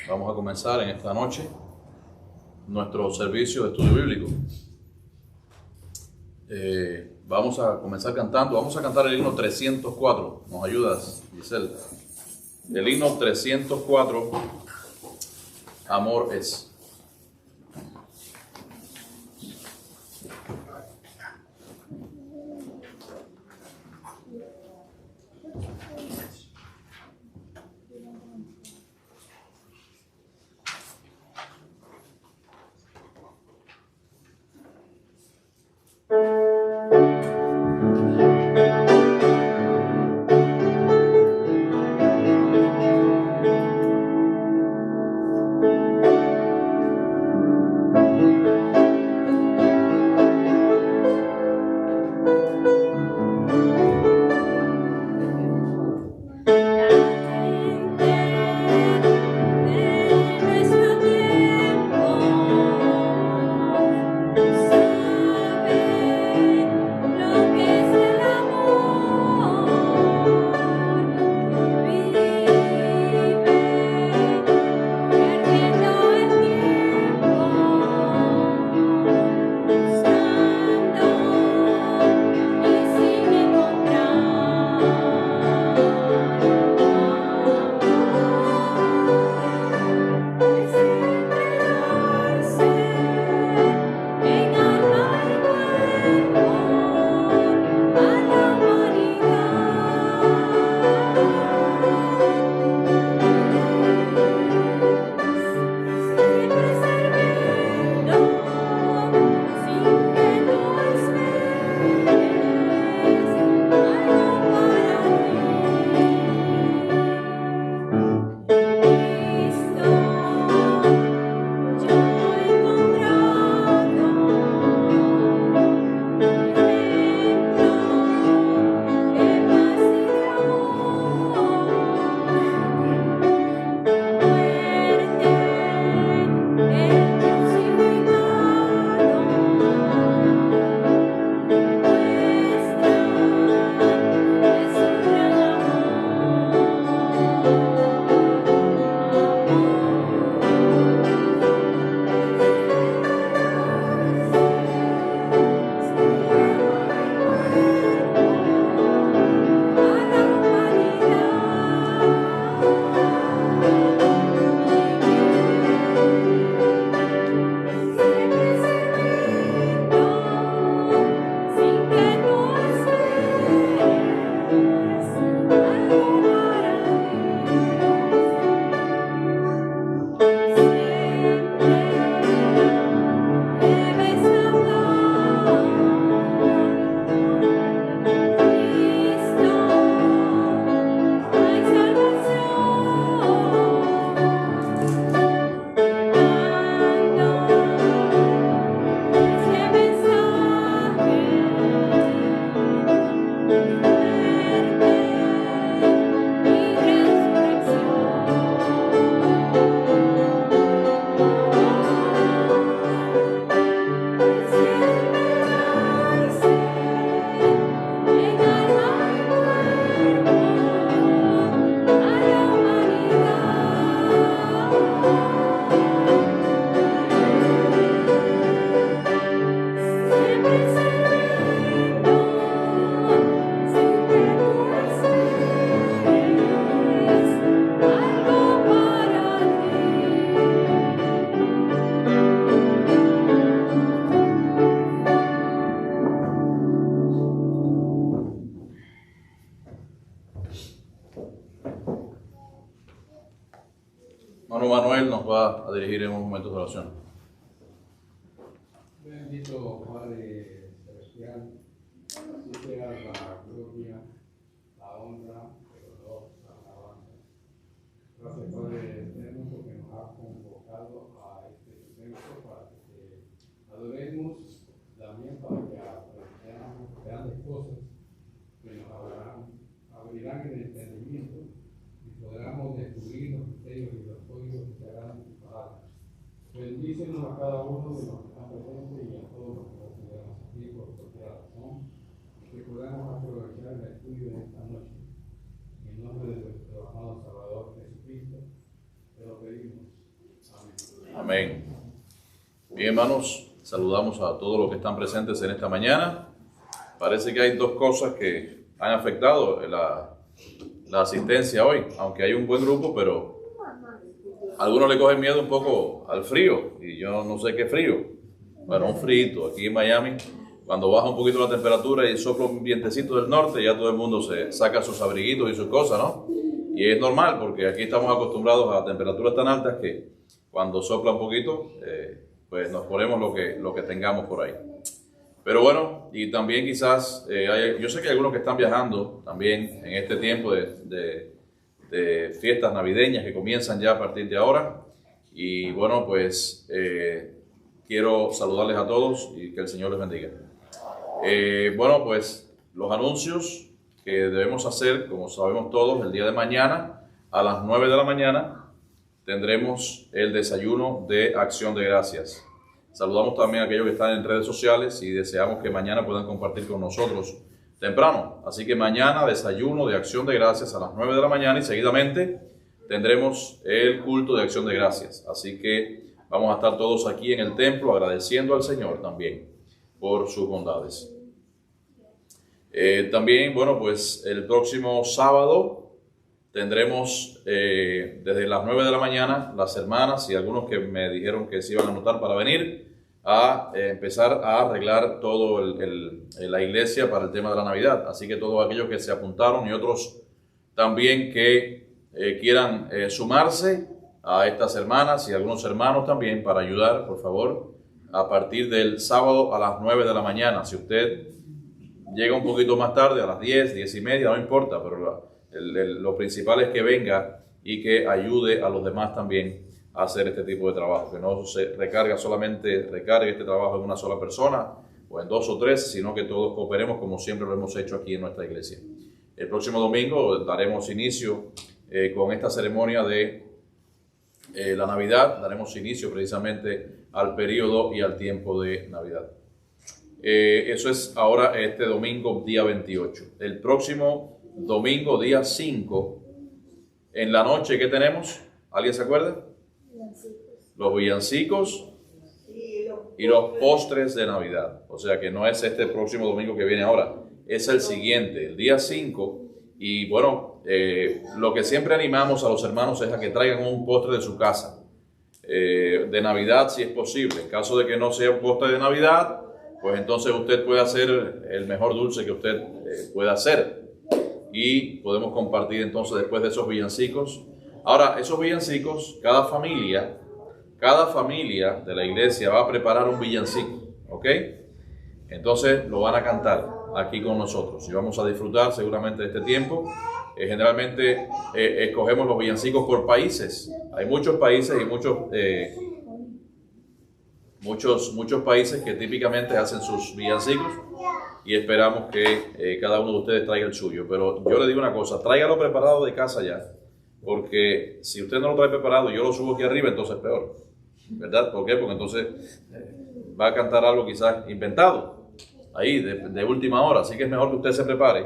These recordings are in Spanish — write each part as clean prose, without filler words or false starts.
Vamos a comenzar en esta noche nuestro servicio de estudio bíblico. Vamos a comenzar cantando. Vamos a cantar el himno 304. ¿Nos ayudas, Giselle? El himno 304, Amor es. Hermano Manuel nos va a dirigir en un momento de oración. Bendito Padre Celestial, si sea la gloria, la honra, el honor, la alabanza. Gracias Padre eterno porque nos has convocado a este templo para que te adoremos, también para que aprendamos grandes cosas que nos abrirán el entendimiento y podamos descubrir los misterios y los códigos que se harán en tu palabra. Bendícenos a cada uno de los que están presentes y a todos los que nos estuvieron aquí por cualquier razón, que podamos aprovechar el estudio de esta noche. En nombre de nuestro amado Salvador Jesucristo, te lo pedimos. Amén. Bien, hermanos, saludamos a todos los que están presentes en esta mañana. Parece que hay dos cosas que han afectado la asistencia hoy, aunque hay un buen grupo, pero a algunos le cogen miedo un poco al frío, y yo no sé qué frío. Bueno, un frío aquí en Miami, cuando baja un poquito la temperatura y sopla un vientecito del norte, ya todo el mundo se saca sus abriguitos y sus cosas, ¿no? Y es normal, porque aquí estamos acostumbrados a temperaturas tan altas que cuando sopla un poquito, pues nos ponemos lo que tengamos por ahí. Pero bueno, y también quizás, yo sé que hay algunos que están viajando también en este tiempo de fiestas navideñas que comienzan ya a partir de ahora. Y bueno, pues quiero saludarles a todos y que el Señor les bendiga. Bueno, pues los anuncios que debemos hacer, como sabemos todos, el día de mañana a las 9 de la mañana tendremos el desayuno de Acción de Gracias. Saludamos también a aquellos que están en redes sociales y deseamos que mañana puedan compartir con nosotros temprano. Así que mañana desayuno de Acción de Gracias a las 9 de la mañana y seguidamente tendremos el culto de Acción de Gracias. Así que vamos a estar todos aquí en el templo agradeciendo al Señor también por sus bondades. También, bueno, pues el próximo sábado tendremos desde las 9 de la mañana las hermanas y algunos que me dijeron que se iban a anotar para venir a empezar a arreglar todo la iglesia para el tema de la Navidad. Así que todos aquellos que se apuntaron y otros también que quieran sumarse a estas hermanas y algunos hermanos también para ayudar, por favor, a partir del sábado a las 9 de la mañana. Si usted llega un poquito más tarde, a las 10, 10 y media, no importa, pero lo principal es que venga y que ayude a los demás también a hacer este tipo de trabajo, que no se recargue este trabajo en una sola persona o en dos o tres, sino que todos cooperemos como siempre lo hemos hecho aquí en nuestra iglesia. El próximo domingo daremos inicio con esta ceremonia de la Navidad, daremos inicio precisamente al periodo y al tiempo de Navidad. Eso es ahora este domingo, día 28. El próximo domingo, día 5, en la noche, ¿qué tenemos? ¿Alguien se acuerda? Los villancicos y los postres de Navidad. O sea que no es este próximo domingo que viene ahora, es el siguiente, el día 5. Y bueno, lo que siempre animamos a los hermanos es a que traigan un postre de su casa, de Navidad si es posible. En caso de que no sea un postre de Navidad, pues entonces usted puede hacer el mejor dulce que usted pueda hacer. Y podemos compartir entonces después de esos villancicos. Ahora, esos villancicos, cada familia de la iglesia va a preparar un villancico, ¿ok? Entonces lo van a cantar aquí con nosotros y vamos a disfrutar seguramente de este tiempo. Generalmente escogemos los villancicos por países. Hay muchos países y muchos países que típicamente hacen sus villancicos y esperamos que cada uno de ustedes traiga el suyo. Pero yo le digo una cosa, tráigalo preparado de casa ya, porque si usted no lo trae preparado y yo lo subo aquí arriba, entonces peor, ¿verdad? ¿Por qué? Porque entonces va a cantar algo quizás inventado ahí de última hora. Así que es mejor que usted se prepare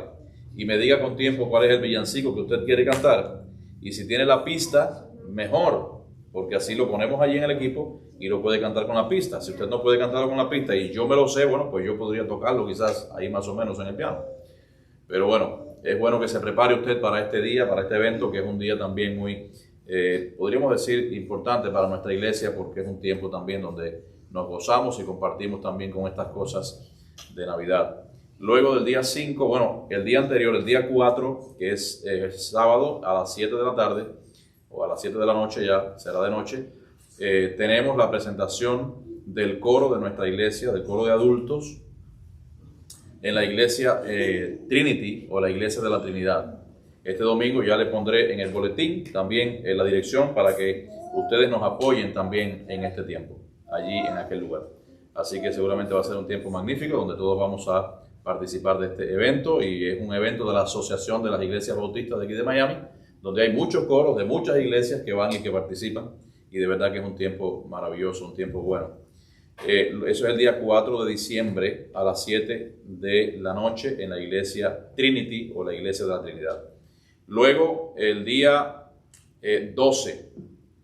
y me diga con tiempo cuál es el villancico que usted quiere cantar, y si tiene la pista, mejor, porque así lo ponemos allí en el equipo y lo puede cantar con la pista. Si usted no puede cantarlo con la pista y yo me lo sé, bueno, pues yo podría tocarlo quizás ahí más o menos en el piano. Pero bueno, es bueno que se prepare usted para este día, para este evento, que es un día también muy, podríamos decir, importante para nuestra iglesia, porque es un tiempo también donde nos gozamos y compartimos también con estas cosas de Navidad. Luego del día 5, bueno, el día anterior, el día 4, que es sábado a las 7 de la tarde, o a las 7 de la noche, ya será de noche, tenemos la presentación del coro de nuestra iglesia, del coro de adultos, en la iglesia Trinity, o la iglesia de la Trinidad. Este domingo ya le pondré en el boletín también la dirección para que ustedes nos apoyen también en este tiempo, allí en aquel lugar. Así que seguramente va a ser un tiempo magnífico donde todos vamos a participar de este evento, y es un evento de la Asociación de las Iglesias Bautistas de aquí de Miami, donde hay muchos coros de muchas iglesias que van y que participan, y de verdad que es un tiempo maravilloso, un tiempo bueno. Eso es el día 4 de diciembre a las 7 de la noche en la iglesia Trinity, o la iglesia de la Trinidad. Luego el día 12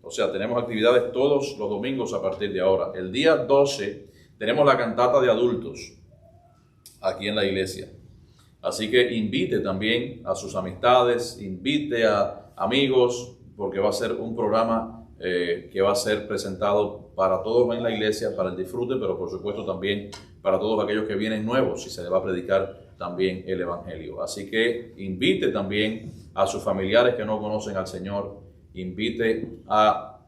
O sea, tenemos actividades todos los domingos a partir de ahora. El día 12 tenemos la cantata de adultos aquí en la iglesia. Así que invite también a sus amistades, invite a amigos, porque va a ser un programa que va a ser presentado para todos en la iglesia, para el disfrute, pero por supuesto también para todos aquellos que vienen nuevos y se les va a predicar también el Evangelio. Así que invite también a sus familiares que no conocen al Señor, invite a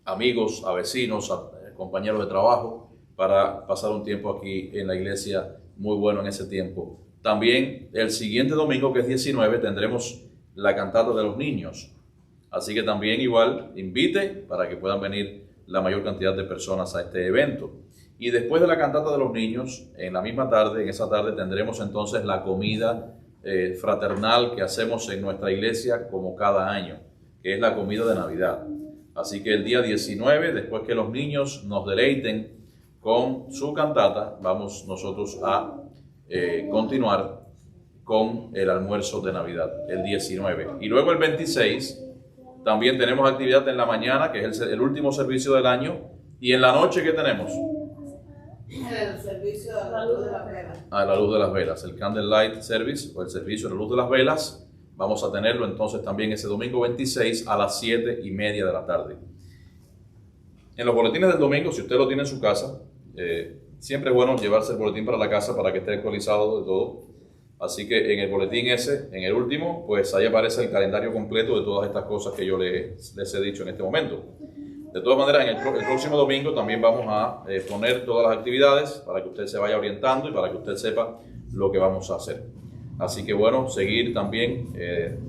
amigos, a vecinos, a compañeros de trabajo para pasar un tiempo aquí en la iglesia muy bueno en ese tiempo. También el siguiente domingo, que es 19, tendremos la cantata de los niños. Así que también igual invite para que puedan venir la mayor cantidad de personas a este evento. Y después de la cantata de los niños, en la misma tarde, en esa tarde tendremos entonces la comida fraternal que hacemos en nuestra iglesia como cada año, que es la comida de Navidad. Así que el día 19, después que los niños nos deleiten con su cantata, vamos nosotros a continuar con el almuerzo de Navidad, el 19. Y luego el 26 también tenemos actividad en la mañana, que es el último servicio del año. Y en la noche, ¿qué tenemos? El servicio a la luz de las velas. A la luz de las velas, el Candlelight Service, o el servicio a la luz de las velas. Vamos a tenerlo entonces también ese domingo 26 a las 7:30 de la tarde. En los boletines del domingo, si usted lo tiene en su casa, siempre es bueno llevarse el boletín para la casa para que esté actualizado de todo. Así que en el boletín ese, en el último, pues ahí aparece el calendario completo de todas estas cosas que yo les he dicho en este momento. De todas maneras, en el próximo domingo también vamos a poner todas las actividades para que usted se vaya orientando y para que usted sepa lo que vamos a hacer. Así que bueno, seguir también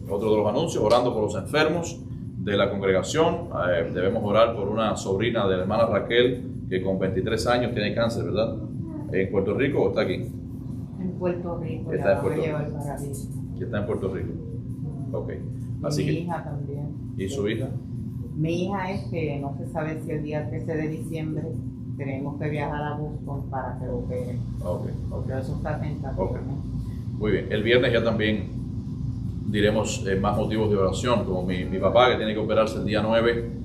otro de los anuncios, orando por los enfermos de la congregación. Debemos orar por una sobrina de la hermana Raquel, que con 23 años tiene cáncer, ¿verdad? ¿En Puerto Rico o está aquí? En Puerto Rico. Está en Puerto Rico. Lleva el paraíso. Que está en Puerto Rico. Ok. Así Mi que, hija también. ¿y su hija? Mi hija es que no se sabe si el día 13 de diciembre tenemos que viajar a Boston para que lo operen. Ok, ok. Pero eso está tentativo. Ok. Muy bien. El viernes ya también diremos más motivos de oración, como mi papá, que tiene que operarse el día 9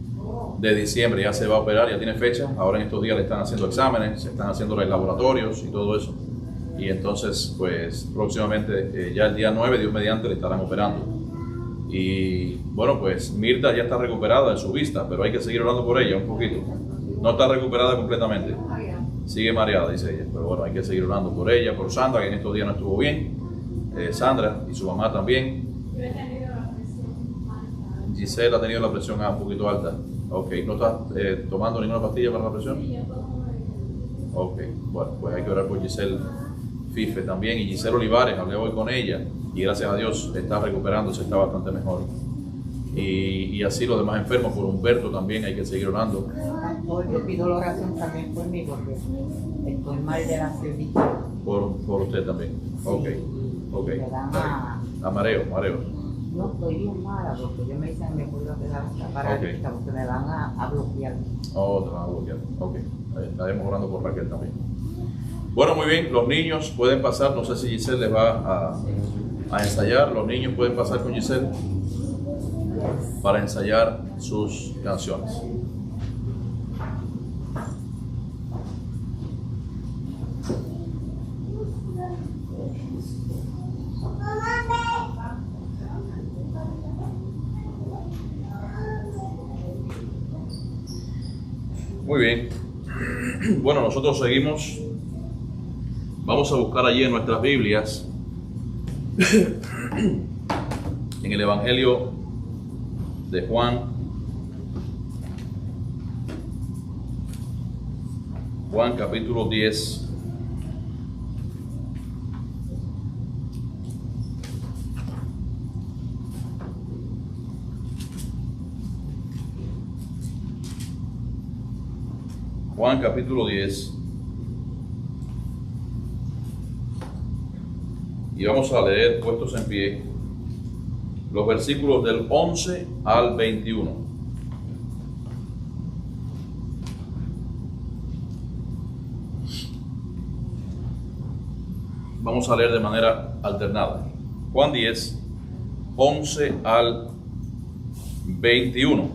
de diciembre, ya se va a operar, ya tiene fecha. Ahora en estos días le están haciendo exámenes, se están haciendo los laboratorios y todo eso. Y entonces, pues próximamente, ya el día 9, Dios mediante, le estarán operando. Y bueno, pues Mirta ya está recuperada de su vista, pero hay que seguir orando por ella un poquito. No está recuperada completamente, sigue mareada, dice ella, pero bueno, hay que seguir orando por ella, por Sandra, que en estos días no estuvo bien, Sandra y su mamá también. Giselle ha tenido la presión un poquito alta. Ok, ¿no estás tomando ninguna pastilla para la presión? Ok, bueno, pues hay que orar por Giselle Fife también, y Giselle Olivares, hablé hoy con ella y gracias a Dios está recuperándose, está bastante mejor. Y así los demás enfermos, por Humberto también hay que seguir orando. Yo pido la oración también por mí porque estoy mal de la cervical. Por usted también. Ok, ok. Me dan A mareo. No, estoy bien mala porque yo me dicen que me puedo quedar hasta paralítica porque me van a bloquear. Te van a bloquear. Ok, estaremos orando por Raquel también. Bueno, muy bien, los niños pueden pasar, no sé si Giselle les va a ensayar, los niños pueden pasar con Giselle para ensayar sus canciones. Muy bien. Bueno, nosotros seguimos. Vamos a buscar allí en nuestras Biblias, en el Evangelio de Juan, capítulo 10. Juan capítulo 10. Y vamos a leer, puestos en pie, los versículos del 11 al 21. Vamos a leer de manera alternada. Juan 10, 11 al 21.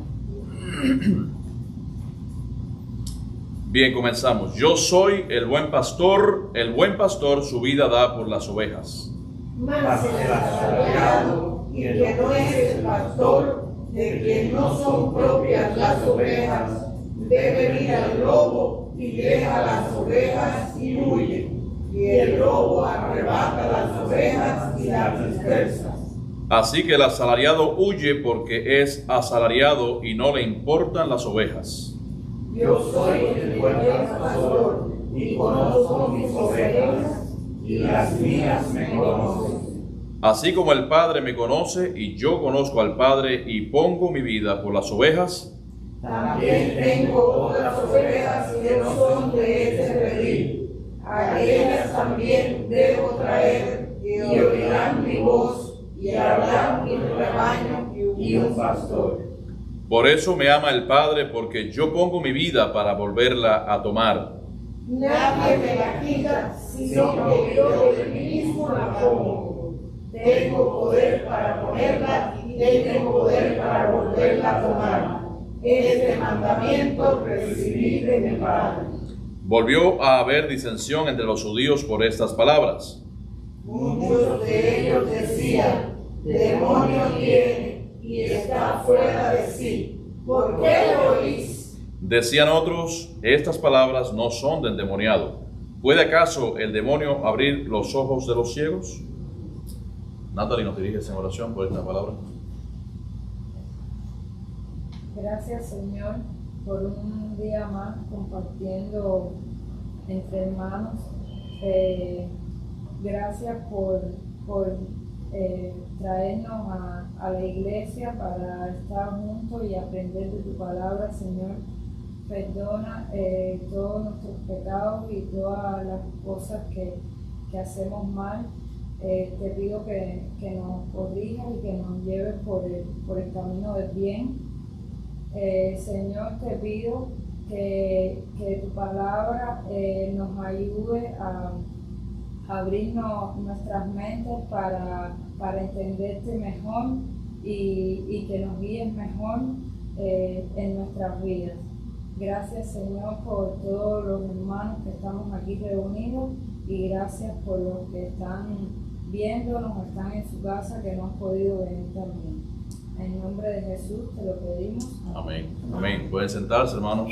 Bien, comenzamos. Yo soy el buen pastor su vida da por las ovejas. Mas el asalariado y el que no es el pastor, de quien no son propias las ovejas, debe ir al lobo y deja las ovejas y huye. Y el lobo arrebata las ovejas y las dispersa. Así que el asalariado huye porque es asalariado y no le importan las ovejas. Yo soy el buen pastor y conozco mis ovejas y las mías me conocen. Así como el Padre me conoce y yo conozco al Padre y pongo mi vida por las ovejas, También tengo otras ovejas que no son de este redil. A ellas también debo traer y oirán mi voz y habrá mi rebaño y un pastor. por eso me ama el Padre, porque yo pongo mi vida para volverla a tomar. Nadie me la quita, sino que yo de mí mismo la pongo. Tengo poder para ponerla y tengo poder para volverla a tomar. Este mandamiento recibí de mi Padre. Volvió a haber disensión entre los judíos por estas palabras. Muchos de ellos decían: demonio tiene y está fuera de sí. ¿Por qué lo oís? Decían otros, estas palabras no son de endemoniado. ¿Puede acaso el demonio abrir los ojos de los ciegos? Natalie, nos diriges en oración por esta palabra. Gracias, Señor, por un día más compartiendo entre hermanos. Gracias por traernos a la iglesia para estar juntos y aprender de tu palabra, Señor. Perdona todos nuestros pecados y todas las cosas que hacemos mal. Te pido que nos corrijas y que nos lleves por el camino del bien. Señor, te pido que tu palabra nos ayude a abrirnos nuestras mentes para entenderte mejor y que nos guíes mejor en nuestras vidas. Gracias, Señor, por todos los hermanos que estamos aquí reunidos y gracias por los que están viéndonos, están en su casa, que no han podido venir también. En nombre de Jesús te lo pedimos. Amén. Amén. Pueden sentarse, hermanos.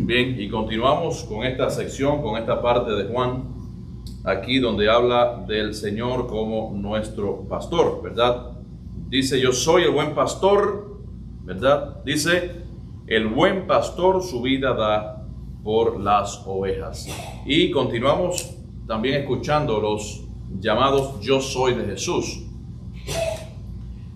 Bien, y continuamos con esta sección, con esta parte de Juan, aquí donde habla del Señor como nuestro pastor, ¿verdad? Dice, yo soy el buen pastor, ¿verdad? Dice, el buen pastor su vida da por las ovejas. Y continuamos también escuchando los llamados yo soy de Jesús,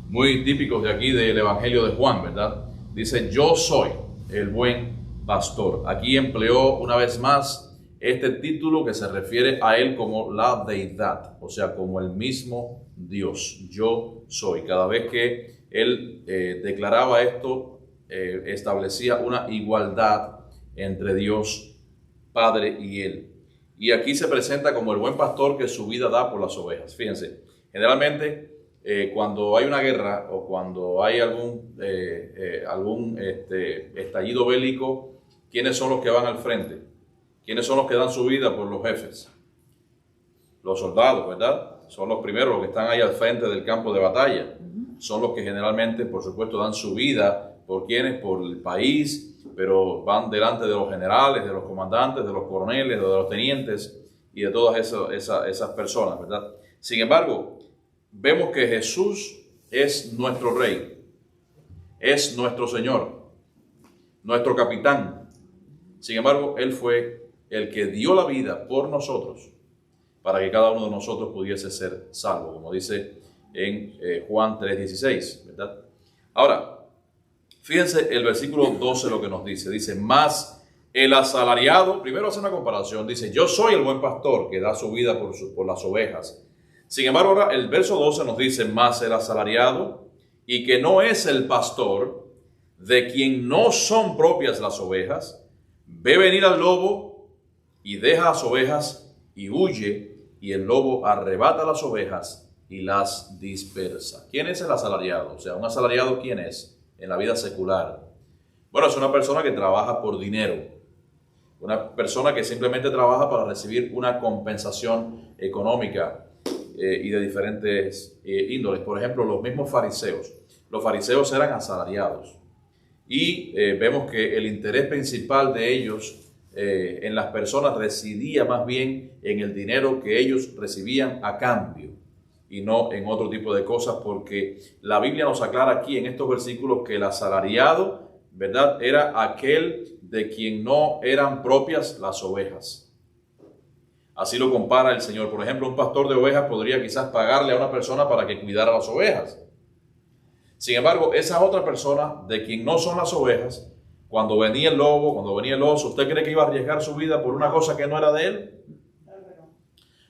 muy típicos de aquí del Evangelio de Juan, ¿verdad? Dice, yo soy el buen pastor. Aquí empleó una vez más este título que se refiere a él como la deidad, o sea, como el mismo Dios. Yo soy. Cada vez que él declaraba esto, establecía una igualdad entre Dios Padre y él. Y aquí se presenta como el buen pastor que su vida da por las ovejas. Fíjense, generalmente cuando hay una guerra o cuando hay algún estallido bélico, ¿quiénes son los que van al frente? ¿Quiénes son los que dan su vida por los jefes? Los soldados, ¿verdad? Son los primeros, los que están ahí al frente del campo de batalla. Son los que generalmente, por supuesto, dan su vida por quienes, por el país, pero van delante de los generales, de los comandantes, de los coroneles, de los tenientes y de todas esas personas, ¿verdad? Sin embargo, vemos que Jesús es nuestro Rey, es nuestro Señor, nuestro capitán. Sin embargo, Él fue el que dio la vida por nosotros, para que cada uno de nosotros pudiese ser salvo, como dice en Juan 3:16, ¿verdad? Ahora, fíjense el versículo 12 lo que nos dice. Dice, más el asalariado, primero hace una comparación, dice, yo soy el buen pastor que da su vida por las ovejas. Sin embargo, ahora el verso 12 nos dice, más el asalariado y que no es el pastor, de quien no son propias las ovejas, ve venir al lobo y deja las ovejas y huye, y el lobo arrebata las ovejas y las dispersa. ¿Quién es el asalariado? O sea, un asalariado, ¿quién es? en la vida secular? Bueno, es una persona que trabaja por dinero, una persona que simplemente trabaja para recibir una compensación económica y de diferentes índoles. Por ejemplo, los mismos fariseos. Los fariseos eran asalariados y vemos que el interés principal de ellos en las personas residía más bien en el dinero que ellos recibían a cambio y no en otro tipo de cosas, porque la Biblia nos aclara aquí en estos versículos que el asalariado, ¿verdad?, era aquel de quien no eran propias las ovejas. Así lo compara el Señor. Por ejemplo, un pastor de ovejas podría quizás pagarle a una persona para que cuidara las ovejas. Sin embargo, esa otra persona de quien no son las ovejas, cuando venía el lobo, cuando venía el oso, ¿usted cree que iba a arriesgar su vida por una cosa que no era de él?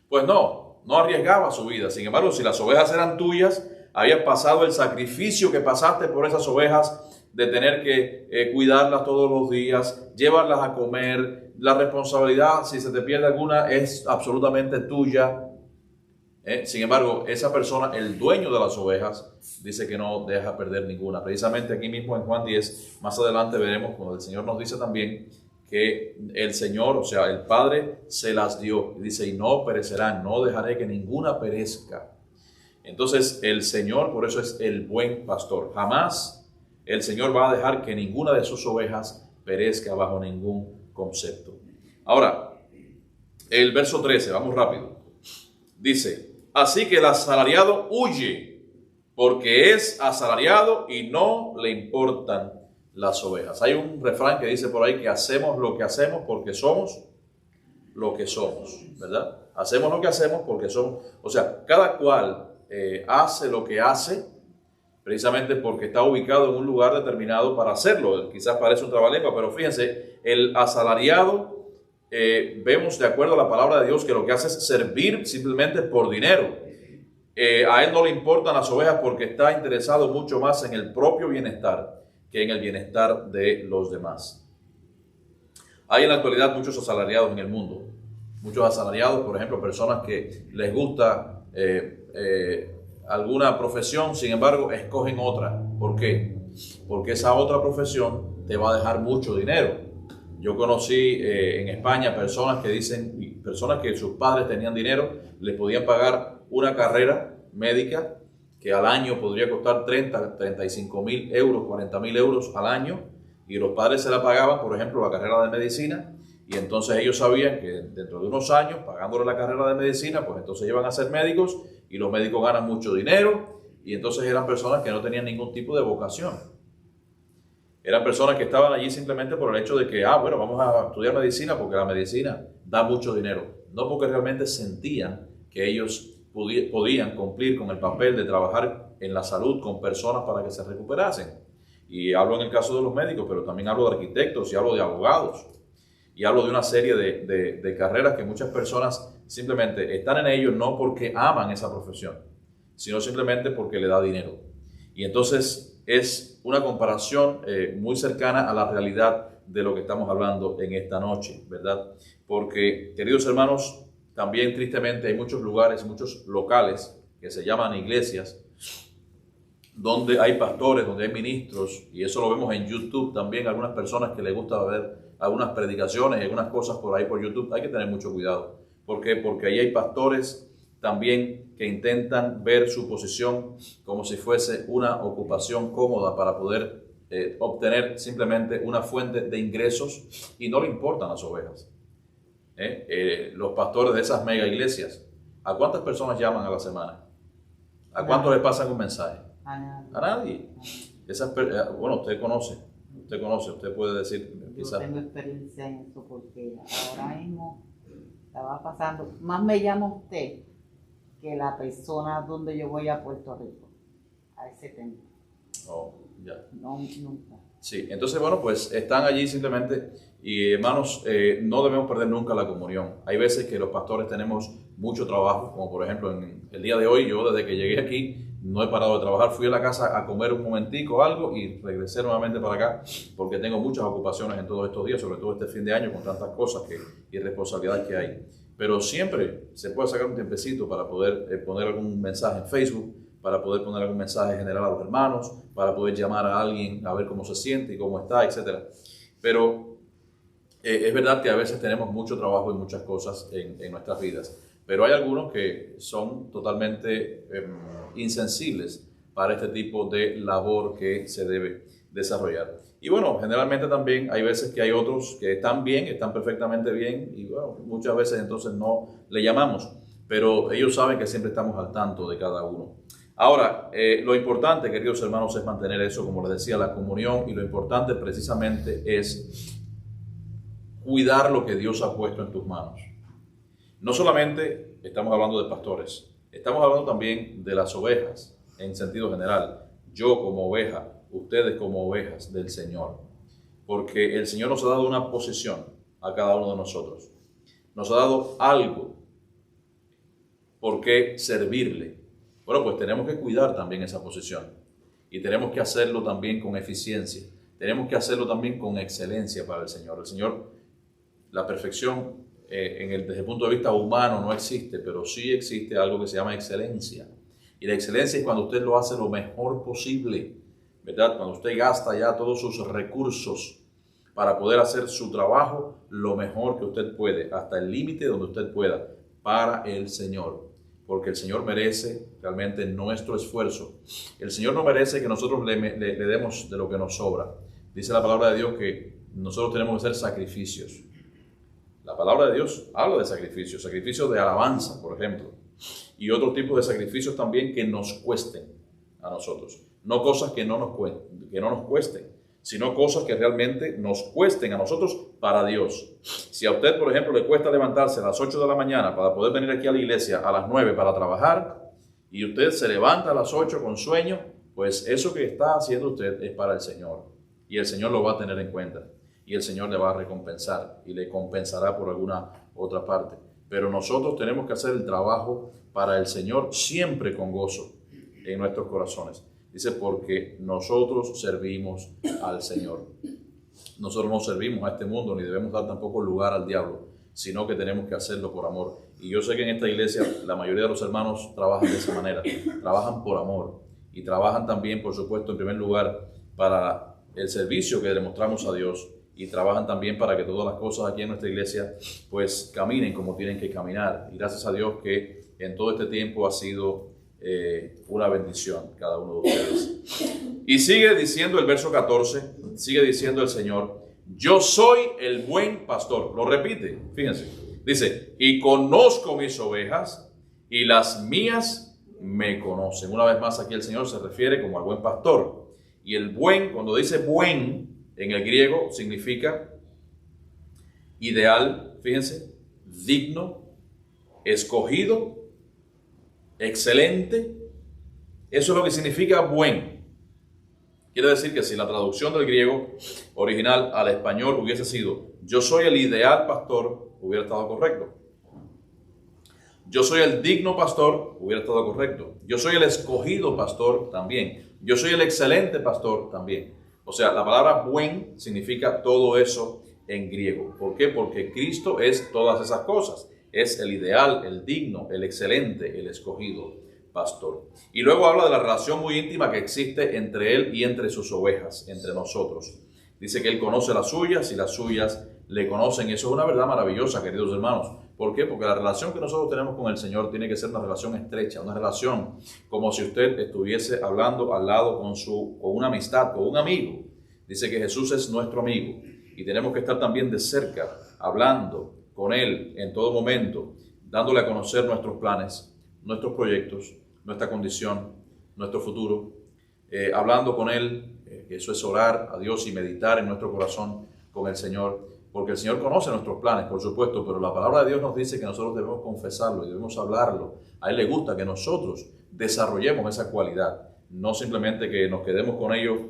Pues no arriesgaba su vida. Sin embargo, si las ovejas eran tuyas, habías pasado el sacrificio que pasaste por esas ovejas de tener que cuidarlas todos los días, llevarlas a comer. La responsabilidad, si se te pierde alguna, es absolutamente tuya. Sin embargo, esa persona, el dueño de las ovejas, dice que no deja perder ninguna. Precisamente aquí mismo en Juan 10, más adelante veremos cuando el Señor nos dice también que el Señor, o sea, el Padre, se las dio. Y dice, y no perecerán, no dejaré que ninguna perezca. Entonces, el Señor, por eso es el buen pastor. Jamás el Señor va a dejar que ninguna de sus ovejas perezca bajo ningún concepto. Ahora, el verso 13, vamos rápido. Dice, así que el asalariado huye, porque es asalariado y no le importan las ovejas. Hay un refrán que dice por ahí que hacemos lo que hacemos porque somos lo que somos, ¿verdad? Hacemos lo que hacemos porque somos, o sea, cada cual hace lo que hace precisamente porque está ubicado en un lugar determinado para hacerlo. Quizás parece un trabalengua, pero fíjense, el asalariado, vemos de acuerdo a la palabra de Dios que lo que hace es servir simplemente por dinero. A él no le importan las ovejas porque está interesado mucho más en el propio bienestar que en el bienestar de los demás. Hay en la actualidad muchos asalariados en el mundo. Muchos asalariados, por ejemplo, personas que les gusta alguna profesión, sin embargo, escogen otra. ¿Por qué? Porque esa otra profesión te va a dejar mucho dinero. Yo conocí en España personas que dicen, personas que sus padres tenían dinero, les podían pagar una carrera médica que al año podría costar 30, 35 mil euros, 40 mil euros al año, y los padres se la pagaban, por ejemplo, la carrera de medicina, y entonces ellos sabían que dentro de unos años, pagándole la carrera de medicina, pues entonces iban a ser médicos, y los médicos ganan mucho dinero, y entonces eran personas que no tenían ningún tipo de vocación. Eran personas que estaban allí simplemente por el hecho de que, bueno, vamos a estudiar medicina porque la medicina da mucho dinero. No porque realmente sentían que ellos podían cumplir con el papel de trabajar en la salud con personas para que se recuperasen. Y hablo en el caso de los médicos, pero también hablo de arquitectos y hablo de abogados. Y hablo de una serie de carreras que muchas personas simplemente están en ello no porque aman esa profesión, sino simplemente porque le da dinero. Y entonces es una comparación muy cercana a la realidad de lo que estamos hablando en esta noche, ¿verdad? Porque, queridos hermanos, también tristemente hay muchos lugares, muchos locales que se llaman iglesias, donde hay pastores, donde hay ministros, y eso lo vemos en YouTube también, algunas personas que les gusta ver algunas predicaciones y algunas cosas por ahí por YouTube. Hay que tener mucho cuidado. ¿Por qué? Porque ahí hay pastores también que intentan ver su posición como si fuese una ocupación cómoda para poder obtener simplemente una fuente de ingresos, y no le importan las ovejas. Los pastores de esas mega iglesias, ¿a cuántas personas llaman a la semana? ¿A cuántos les pasan un mensaje? A nadie. Bueno, usted conoce, usted puede decir. Yo tengo experiencia en eso porque ahora mismo estaba pasando, más me llama usted que la persona donde yo voy a Puerto Rico, a ese templo. Oh, ya. No, nunca. Sí, entonces bueno, pues están allí simplemente, y hermanos, no debemos perder nunca la comunión. Hay veces que los pastores tenemos mucho trabajo, como por ejemplo en el día de hoy, yo desde que llegué aquí no he parado de trabajar, fui a la casa a comer un momentico algo y regresé nuevamente para acá porque tengo muchas ocupaciones en todos estos días, sobre todo este fin de año con tantas cosas y responsabilidades que hay. Pero siempre se puede sacar un tiempecito para poder poner algún mensaje en Facebook, para poder poner algún mensaje general a los hermanos, para poder llamar a alguien a ver cómo se siente y cómo está, etc. Pero es verdad que a veces tenemos mucho trabajo y muchas cosas en nuestras vidas, pero hay algunos que son totalmente insensibles para este tipo de labor que se debe desarrollar. Y bueno, generalmente también hay veces que hay otros que están bien, están perfectamente bien, y bueno, muchas veces entonces no le llamamos, pero ellos saben que siempre estamos al tanto de cada uno. Ahora, lo importante, queridos hermanos, es mantener eso, como les decía, la comunión, y lo importante precisamente es cuidar lo que Dios ha puesto en tus manos. No solamente estamos hablando de pastores, estamos hablando también de las ovejas en sentido general. Yo como oveja, ustedes como ovejas del Señor, porque el Señor nos ha dado una posición a cada uno de nosotros. Nos ha dado algo por qué servirle. Bueno, pues tenemos que cuidar también esa posición y tenemos que hacerlo también con eficiencia. Tenemos que hacerlo también con excelencia para el Señor. El Señor, la perfección desde el punto de vista humano no existe, pero sí existe algo que se llama excelencia. Y la excelencia es cuando usted lo hace lo mejor posible, ¿verdad? Cuando usted gasta ya todos sus recursos para poder hacer su trabajo lo mejor que usted puede, hasta el límite donde usted pueda, para el Señor. Porque el Señor merece realmente nuestro esfuerzo. El Señor no merece que nosotros le demos de lo que nos sobra. Dice la palabra de Dios que nosotros tenemos que hacer sacrificios. La palabra de Dios habla de sacrificios, sacrificios de alabanza, por ejemplo, y otros tipos de sacrificios también que nos cuesten a nosotros. No cosas que no nos cuesten, sino cosas que realmente nos cuesten a nosotros para Dios. Si a usted, por ejemplo, le cuesta levantarse a las 8 de la mañana para poder venir aquí a la iglesia a las 9 para trabajar, y usted se levanta a las 8 con sueño, pues eso que está haciendo usted es para el Señor. Y el Señor lo va a tener en cuenta. Y el Señor le va a recompensar y le compensará por alguna otra parte. Pero nosotros tenemos que hacer el trabajo para el Señor siempre con gozo en nuestros corazones. Dice, porque nosotros servimos al Señor. Nosotros no servimos a este mundo ni debemos dar tampoco lugar al diablo, sino que tenemos que hacerlo por amor. Y yo sé que en esta iglesia la mayoría de los hermanos trabajan de esa manera, trabajan por amor y trabajan también, por supuesto, en primer lugar para el servicio que le mostramos a Dios, y trabajan también para que todas las cosas aquí en nuestra iglesia pues caminen como tienen que caminar. Y gracias a Dios que en todo este tiempo ha sido una bendición cada uno de ustedes. Y sigue diciendo el verso 14, sigue diciendo el Señor, yo soy el buen pastor. Lo repite, fíjense. Dice, y conozco mis ovejas y las mías me conocen. Una vez más aquí el Señor se refiere como al buen pastor. Y el buen, cuando dice buen, en el griego significa ideal, fíjense, digno, escogido, excelente. Eso es lo que significa buen. Quiere decir que si la traducción del griego original al español hubiese sido yo soy el ideal pastor, hubiera estado correcto. Yo soy el digno pastor, hubiera estado correcto. Yo soy el escogido pastor, también. Yo soy el excelente pastor, también. O sea, la palabra buen significa todo eso en griego. ¿Por qué? Porque Cristo es todas esas cosas. Es el ideal, el digno, el excelente, el escogido pastor. Y luego habla de la relación muy íntima que existe entre Él y entre sus ovejas, entre nosotros. Dice que Él conoce las suyas y las suyas le conocen. Y eso es una verdad maravillosa, queridos hermanos. ¿Por qué? Porque la relación que nosotros tenemos con el Señor tiene que ser una relación estrecha, una relación como si usted estuviese hablando al lado con una amistad, con un amigo. Dice que Jesús es nuestro amigo y tenemos que estar también de cerca, hablando con Él en todo momento, dándole a conocer nuestros planes, nuestros proyectos, nuestra condición, nuestro futuro, hablando con Él, eso es orar a Dios y meditar en nuestro corazón con el Señor. Porque el Señor conoce nuestros planes, por supuesto, pero la palabra de Dios nos dice que nosotros debemos confesarlo y debemos hablarlo. A Él le gusta que nosotros desarrollemos esa cualidad, no simplemente que nos quedemos con ellos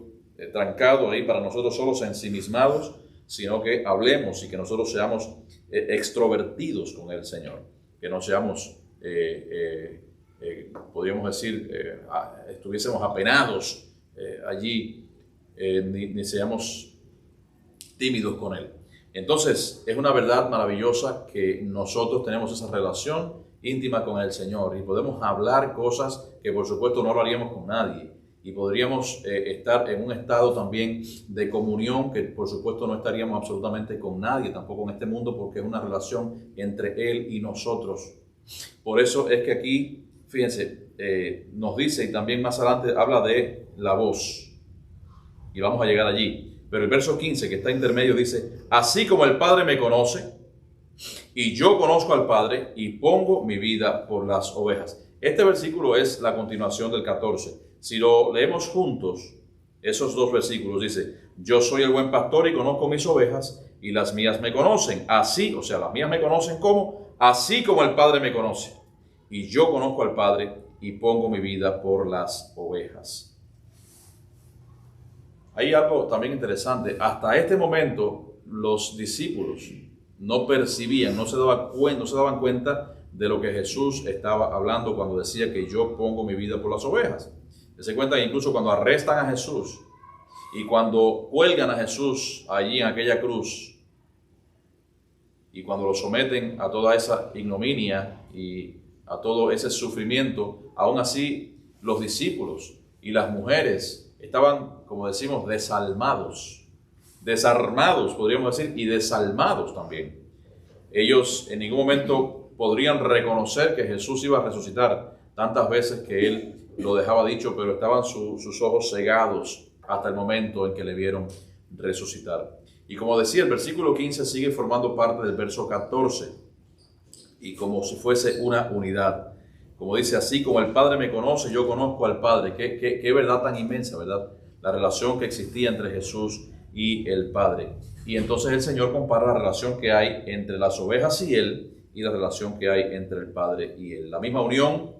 trancados ahí para nosotros solos ensimismados, sino que hablemos y que nosotros seamos extrovertidos con el Señor, que no seamos, podríamos decir, estuviésemos apenados allí, ni seamos tímidos con Él. Entonces, es una verdad maravillosa que nosotros tenemos esa relación íntima con el Señor y podemos hablar cosas que por supuesto no lo haríamos con nadie. Y podríamos estar en un estado también de comunión que por supuesto no estaríamos absolutamente con nadie, tampoco en este mundo, porque es una relación entre Él y nosotros. Por eso es que aquí, fíjense, nos dice, y también más adelante habla de la voz. Y vamos a llegar allí. Pero el verso 15, que está intermedio, dice: así como el Padre me conoce, y yo conozco al Padre, y pongo mi vida por las ovejas. Este versículo es la continuación del 14. Si lo leemos juntos, esos dos versículos, dice: yo soy el buen pastor y conozco mis ovejas, y las mías me conocen. Así, o sea, las mías me conocen ¿cómo? Así como el Padre me conoce. Y yo conozco al Padre y pongo mi vida por las ovejas. Hay algo también interesante. Hasta este momento, los discípulos no percibían, no se daban cuenta de lo que Jesús estaba hablando cuando decía que yo pongo mi vida por las ovejas. Se cuenta que incluso cuando arrestan a Jesús y cuando cuelgan a Jesús allí en aquella cruz y cuando lo someten a toda esa ignominia y a todo ese sufrimiento, aún así los discípulos y las mujeres estaban, como decimos, desalmados, desarmados, podríamos decir, y desalmados también. Ellos en ningún momento podrían reconocer que Jesús iba a resucitar, tantas veces que Él lo dejaba dicho, pero estaban sus ojos cegados hasta el momento en que le vieron resucitar. Y como decía, el versículo 15 sigue formando parte del verso 14, y como si fuese una unidad. Como dice: así como el Padre me conoce, yo conozco al Padre. Qué verdad tan inmensa, ¿verdad? La relación que existía entre Jesús y el Padre. Y entonces el Señor compara la relación que hay entre las ovejas y Él, y la relación que hay entre el Padre y Él. La misma unión,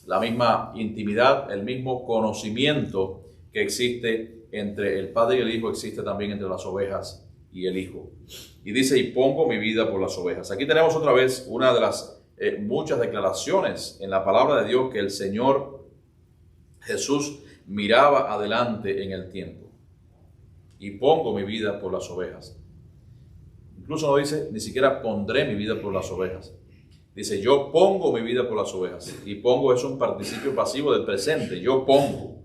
la misma intimidad, el mismo conocimiento que existe entre el Padre y el Hijo, existe también entre las ovejas y el Hijo. Y dice: y pongo mi vida por las ovejas. Aquí tenemos otra vez una de las muchas declaraciones en la palabra de Dios que el Señor Jesús miraba adelante en el tiempo. Y pongo mi vida por las ovejas. Incluso no dice ni siquiera pondré mi vida por las ovejas. Dice: yo pongo mi vida por las ovejas. Y pongo es un participio pasivo del presente. Yo pongo.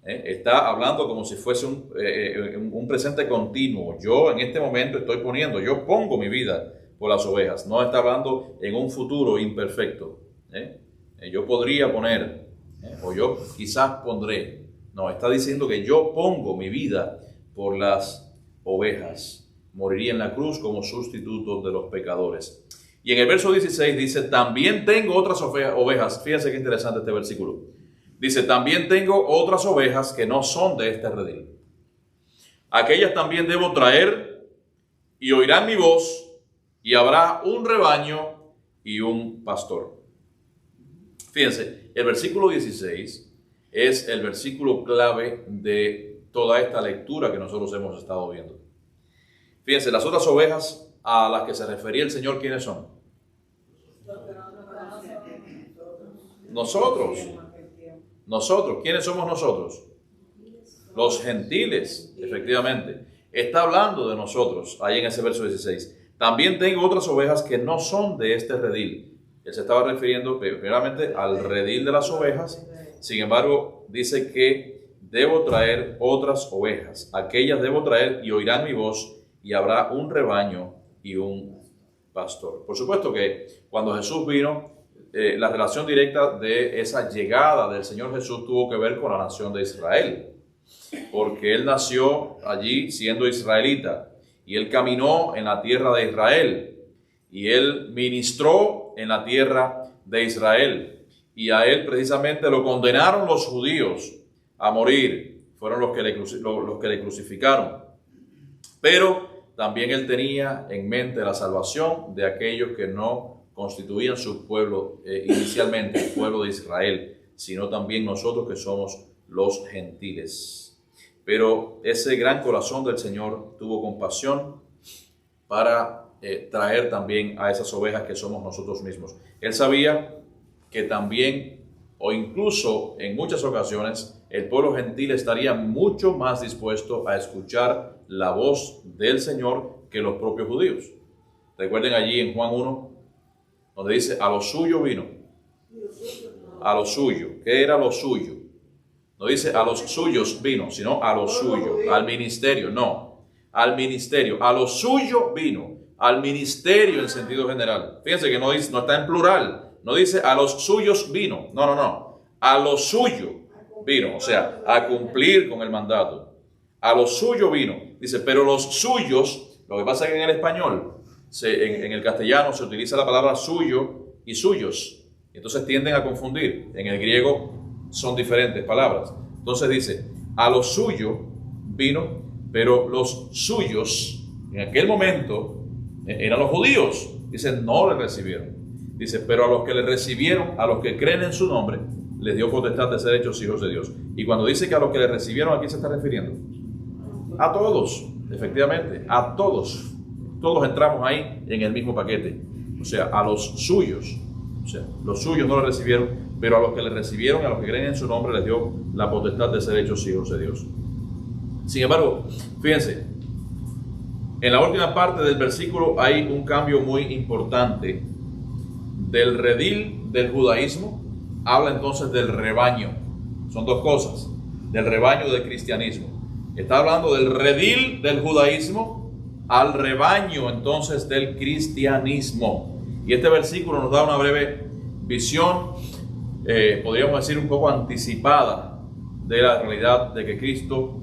Está hablando como si fuese un presente continuo. Yo en este momento estoy poniendo, yo pongo mi vida por las ovejas. No está hablando en un futuro imperfecto. Yo podría poner, o yo quizás pondré. No, está diciendo que yo pongo mi vida por las ovejas. Moriría en la cruz como sustituto de los pecadores. Y en el verso 16 dice: también tengo otras ovejas. Fíjense qué interesante este versículo. Dice: también tengo otras ovejas que no son de este redil. Aquellas también debo traer, y oirán mi voz, y habrá un rebaño y un pastor. Fíjense, el versículo 16 es el versículo clave de toda esta lectura que nosotros hemos estado viendo. Fíjense, las otras ovejas a las que se refería el Señor, ¿quiénes son? Nosotros. ¿Quiénes somos nosotros? Los gentiles, efectivamente. Está hablando de nosotros, ahí en ese verso 16. También tengo otras ovejas que no son de este redil. Él se estaba refiriendo primeramente al redil de las ovejas. Sin embargo, dice que debo traer otras ovejas. Aquellas debo traer y oirán mi voz, y habrá un rebaño y un pastor. Por supuesto que cuando Jesús vino, la relación directa de esa llegada del Señor Jesús tuvo que ver con la nación de Israel, porque Él nació allí siendo israelita, y Él caminó en la tierra de Israel, y Él ministró en la tierra de Israel, y a Él precisamente lo condenaron los judíos a morir, fueron los que le crucificaron. Pero también Él tenía en mente la salvación de aquellos que no constituían su pueblo inicialmente, el pueblo de Israel, sino también nosotros que somos los gentiles. Pero ese gran corazón del Señor tuvo compasión para traer también a esas ovejas que somos nosotros mismos. Él sabía que también, o incluso en muchas ocasiones, el pueblo gentil estaría mucho más dispuesto a escuchar la voz del Señor que los propios judíos. Recuerden allí en Juan 1, donde dice a lo suyo vino. A lo suyo. ¿Qué era lo suyo? No dice a los suyos vino, sino a lo suyo. Al ministerio, no. Al ministerio. A lo suyo vino. Al ministerio en sentido general. Fíjense que no está en plural. No dice a los suyos vino. No. A lo suyo vino. O sea, a cumplir con el mandato. A lo suyo vino. Dice, pero los suyos, lo que pasa es que en el español, en el castellano se utiliza la palabra suyo y suyos. Entonces tienden a confundir. En el griego son diferentes palabras. Entonces dice, a lo suyo vino, pero los suyos, en aquel momento, eran los judíos. Dice, no le recibieron. Dice, pero a los que le recibieron, a los que creen en su nombre, les dio potestad de ser hechos hijos de Dios. Y cuando dice que a los que le recibieron, ¿a quién se está refiriendo? A todos, efectivamente, a todos. Todos entramos ahí en el mismo paquete. O sea, a los suyos. O sea, los suyos no le recibieron, pero a los que le recibieron, a los que creen en su nombre, les dio la potestad de ser hechos hijos de Dios. Sin embargo, fíjense, en la última parte del versículo hay un cambio muy importante. Del redil del judaísmo, habla entonces del rebaño. Son dos cosas. Del rebaño del cristianismo. Está hablando del redil del judaísmo al rebaño entonces del cristianismo. Y este versículo nos da una breve visión, podríamos decir un poco anticipada, de la realidad de que Cristo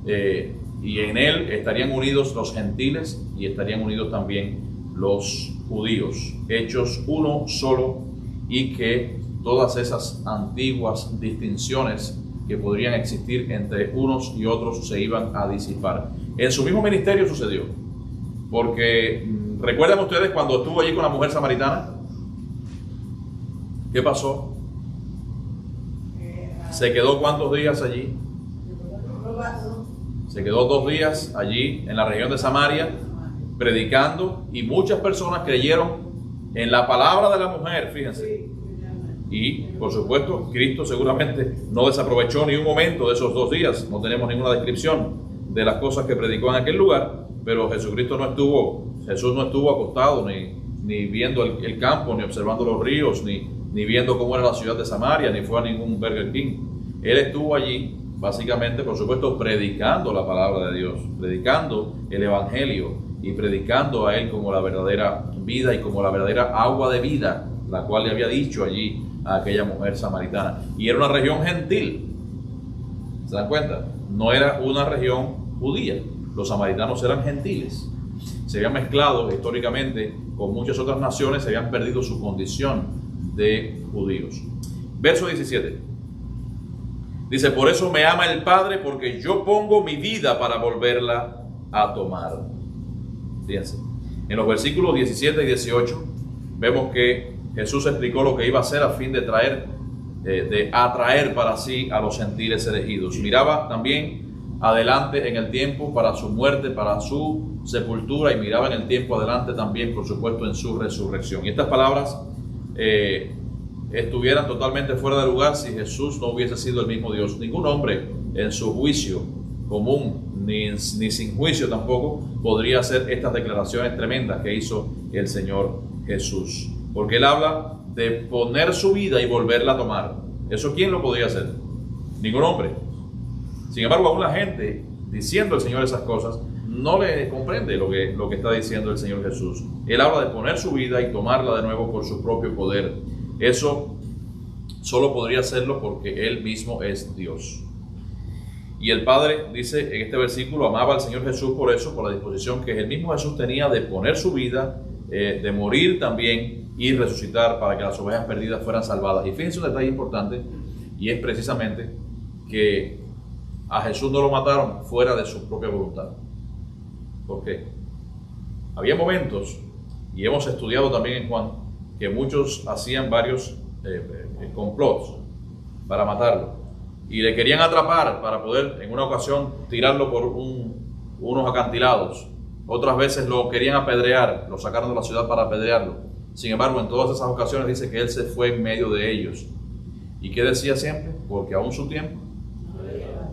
y en Él estarían unidos los gentiles y estarían unidos también los judíos, hechos uno solo, y que todas esas antiguas distinciones que podrían existir entre unos y otros se iban a disipar. En su mismo ministerio sucedió, porque ¿recuerdan ustedes cuando estuvo allí con la mujer samaritana? ¿Qué pasó? ¿Se quedó cuántos días allí? Se quedó 2 días allí en la región de Samaria predicando, y muchas personas creyeron en la palabra de la mujer, fíjense. Y por supuesto Cristo seguramente no desaprovechó ni un momento de esos 2 días. No tenemos ninguna descripción de las cosas que predicó en aquel lugar, pero Jesús no estuvo acostado ni viendo el campo, ni observando los ríos, ni viendo cómo era la ciudad de Samaria, ni fue a ningún Burger King. Él estuvo allí básicamente, por supuesto, predicando la palabra de Dios, predicando el evangelio y predicando a Él como la verdadera vida y como la verdadera agua de vida, la cual le había dicho allí a aquella mujer samaritana. Y era una región gentil. ¿Se dan cuenta? No era una región judía. Los samaritanos eran gentiles. Se habían mezclado históricamente con muchas otras naciones, se habían perdido su condición de judíos. Verso 17. Dice, por eso me ama el Padre, porque yo pongo mi vida para volverla a tomar. Fíjense. En los versículos 17 y 18 vemos que Jesús explicó lo que iba a hacer a fin de atraer para sí a los gentiles elegidos. Miraba también adelante en el tiempo para su muerte, para su sepultura, y miraba en el tiempo adelante también, por supuesto, en su resurrección. Y estas palabras estuvieran totalmente fuera de lugar si Jesús no hubiese sido el mismo Dios. Ningún hombre en su juicio común, ni sin juicio tampoco, podría hacer estas declaraciones tremendas que hizo el Señor Jesús. Porque Él habla de poner su vida y volverla a tomar. ¿Eso quién lo podría hacer? Ningún hombre. Sin embargo, aún la gente, diciendo el Señor esas cosas, no le comprende lo que está diciendo el Señor Jesús. Él habla de poner su vida y tomarla de nuevo por su propio poder. Eso solo podría hacerlo porque Él mismo es Dios. Y el Padre dice en este versículo, amaba al Señor Jesús por eso, por la disposición que el mismo Jesús tenía de poner su vida, de morir también y resucitar para que las ovejas perdidas fueran salvadas. Y fíjense un detalle importante, y es precisamente que a Jesús no lo mataron fuera de su propia voluntad. ¿Por qué? Había momentos, y hemos estudiado también en Juan, que muchos hacían varios complots para matarlo. Y le querían atrapar para poder, en una ocasión, tirarlo por unos acantilados. Otras veces lo querían apedrear, lo sacaron de la ciudad para apedrearlo. Sin embargo, en todas esas ocasiones dice que Él se fue en medio de ellos. ¿Y qué decía siempre? Porque aún su tiempo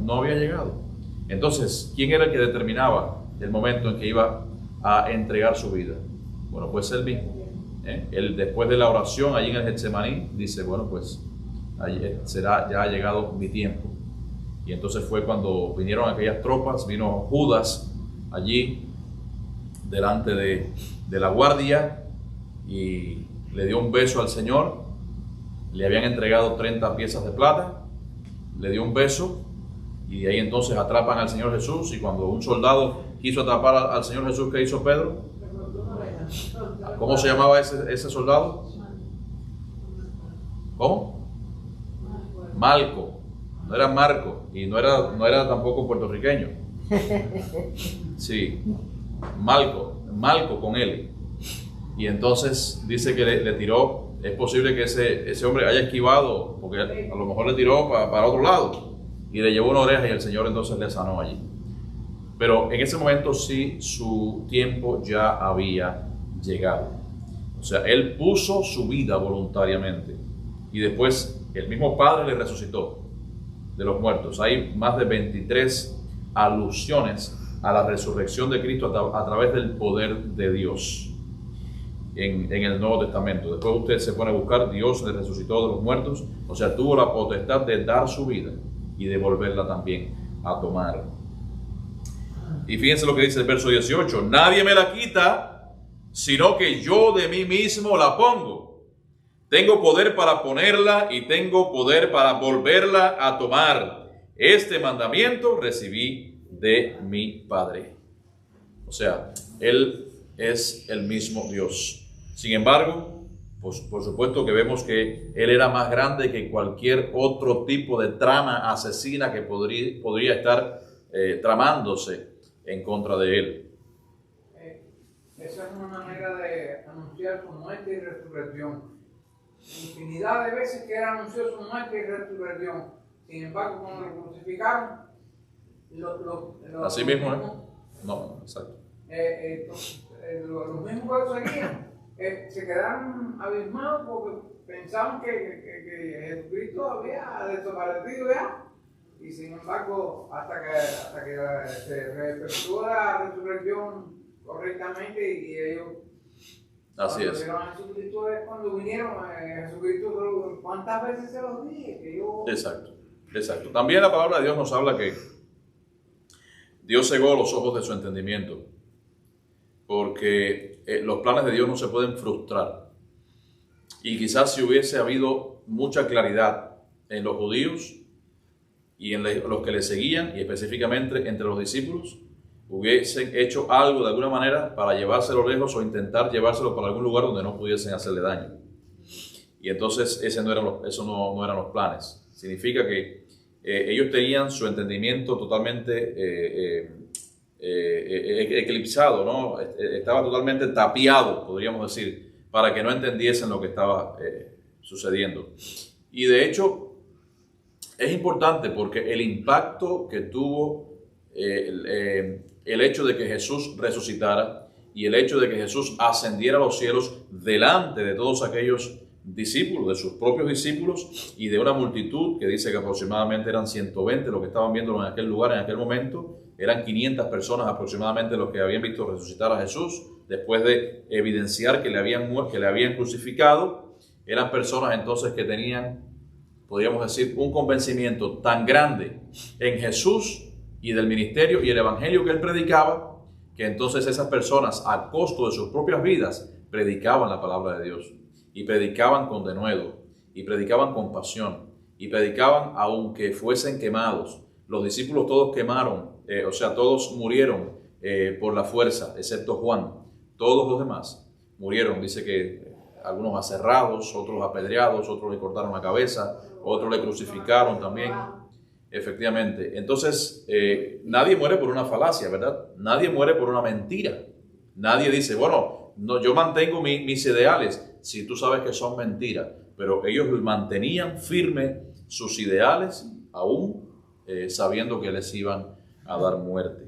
no había llegado. Entonces, ¿quién era el que determinaba el momento en que iba a entregar su vida? Bueno, pues Él mismo. Él, después de la oración allí en el Getsemaní, dice, bueno, pues ya ha llegado mi tiempo. Y entonces fue cuando vinieron aquellas tropas, vino Judas allí delante de la guardia y le dio un beso al Señor. Le habían entregado 30 piezas de plata, le dio un beso y de ahí entonces atrapan al Señor Jesús. Y cuando un soldado quiso atrapar al Señor Jesús, ¿qué hizo Pedro? ¿Cómo se llamaba ese soldado? ¿Cómo? Malco. No era Marco y no era tampoco puertorriqueño. Sí, Malco con él. Y entonces dice que le tiró. Es posible que ese hombre haya esquivado, porque a lo mejor le tiró para otro lado y le llevó una oreja y el Señor entonces le sanó allí. Pero en ese momento sí, su tiempo ya había llegado. O sea, él puso su vida voluntariamente y después el mismo Padre le resucitó de los muertos. Hay más de 23 alusiones a la resurrección de Cristo a través del poder de Dios en el Nuevo Testamento. Después usted se pone a buscar, Dios le resucitó de los muertos, o sea, tuvo la potestad de dar su vida y de volverla también a tomar. Y fíjense lo que dice el verso 18, nadie me la quita, sino que yo de mí mismo la pongo. Tengo poder para ponerla y tengo poder para volverla a tomar. Este mandamiento recibí de mi Padre. O sea, Él es el mismo Dios. Sin embargo, pues, por supuesto que vemos que Él era más grande que cualquier otro tipo de trama asesina que podría estar tramándose en contra de Él. Esa es una manera de anunciar su muerte y resurrección. Infinidad de veces que él anunció su muerte y resurrección. Sin embargo, cuando lo crucificaron, así mismo, ¿eh? No, exacto. Los mismos que lo seguían se quedaron abismados porque pensaban que Jesucristo había desaparecido ya. Y sin embargo, hasta que se efectuó la resurrección correctamente y ellos. Así es. Jesucristo es cuando vinieron, Jesucristo, ¿cuántas veces se los dije? Que yo... Exacto. También la palabra de Dios nos habla que Dios cegó los ojos de su entendimiento, porque los planes de Dios no se pueden frustrar. Y quizás si hubiese habido mucha claridad en los judíos y en los que le seguían, y específicamente entre los discípulos, hubiesen hecho algo de alguna manera para llevárselo lejos o intentar llevárselo para algún lugar donde no pudiesen hacerle daño. Y entonces eso no eran los planes. Significa que ellos tenían su entendimiento totalmente eclipsado, ¿no? Estaba totalmente tapiado, podríamos decir, para que no entendiesen lo que estaba sucediendo. Y de hecho es importante porque el impacto que tuvo el hecho de que Jesús resucitara y el hecho de que Jesús ascendiera a los cielos delante de todos aquellos discípulos, de sus propios discípulos y de una multitud que dice que aproximadamente eran 120 los que estaban viéndolo en aquel lugar, en aquel momento, eran 500 personas aproximadamente los que habían visto resucitar a Jesús después de evidenciar que le habían crucificado. Eran personas entonces que tenían, podríamos decir, un convencimiento tan grande en Jesús y del ministerio y el evangelio que él predicaba, que entonces esas personas a costo de sus propias vidas predicaban la palabra de Dios y predicaban con denuedo y predicaban con pasión y predicaban aunque fuesen quemados. Los discípulos todos quemaron, todos murieron por la fuerza, excepto Juan. Todos los demás murieron, dice que algunos aserrados, otros apedreados, otros le cortaron la cabeza, otros le crucificaron también. Efectivamente. Entonces, nadie muere por una falacia, ¿verdad? Nadie muere por una mentira. Nadie dice, bueno, no, yo mantengo mis ideales, si tú sabes que son mentiras. Pero ellos mantenían firme sus ideales, aún sabiendo que les iban a dar muerte.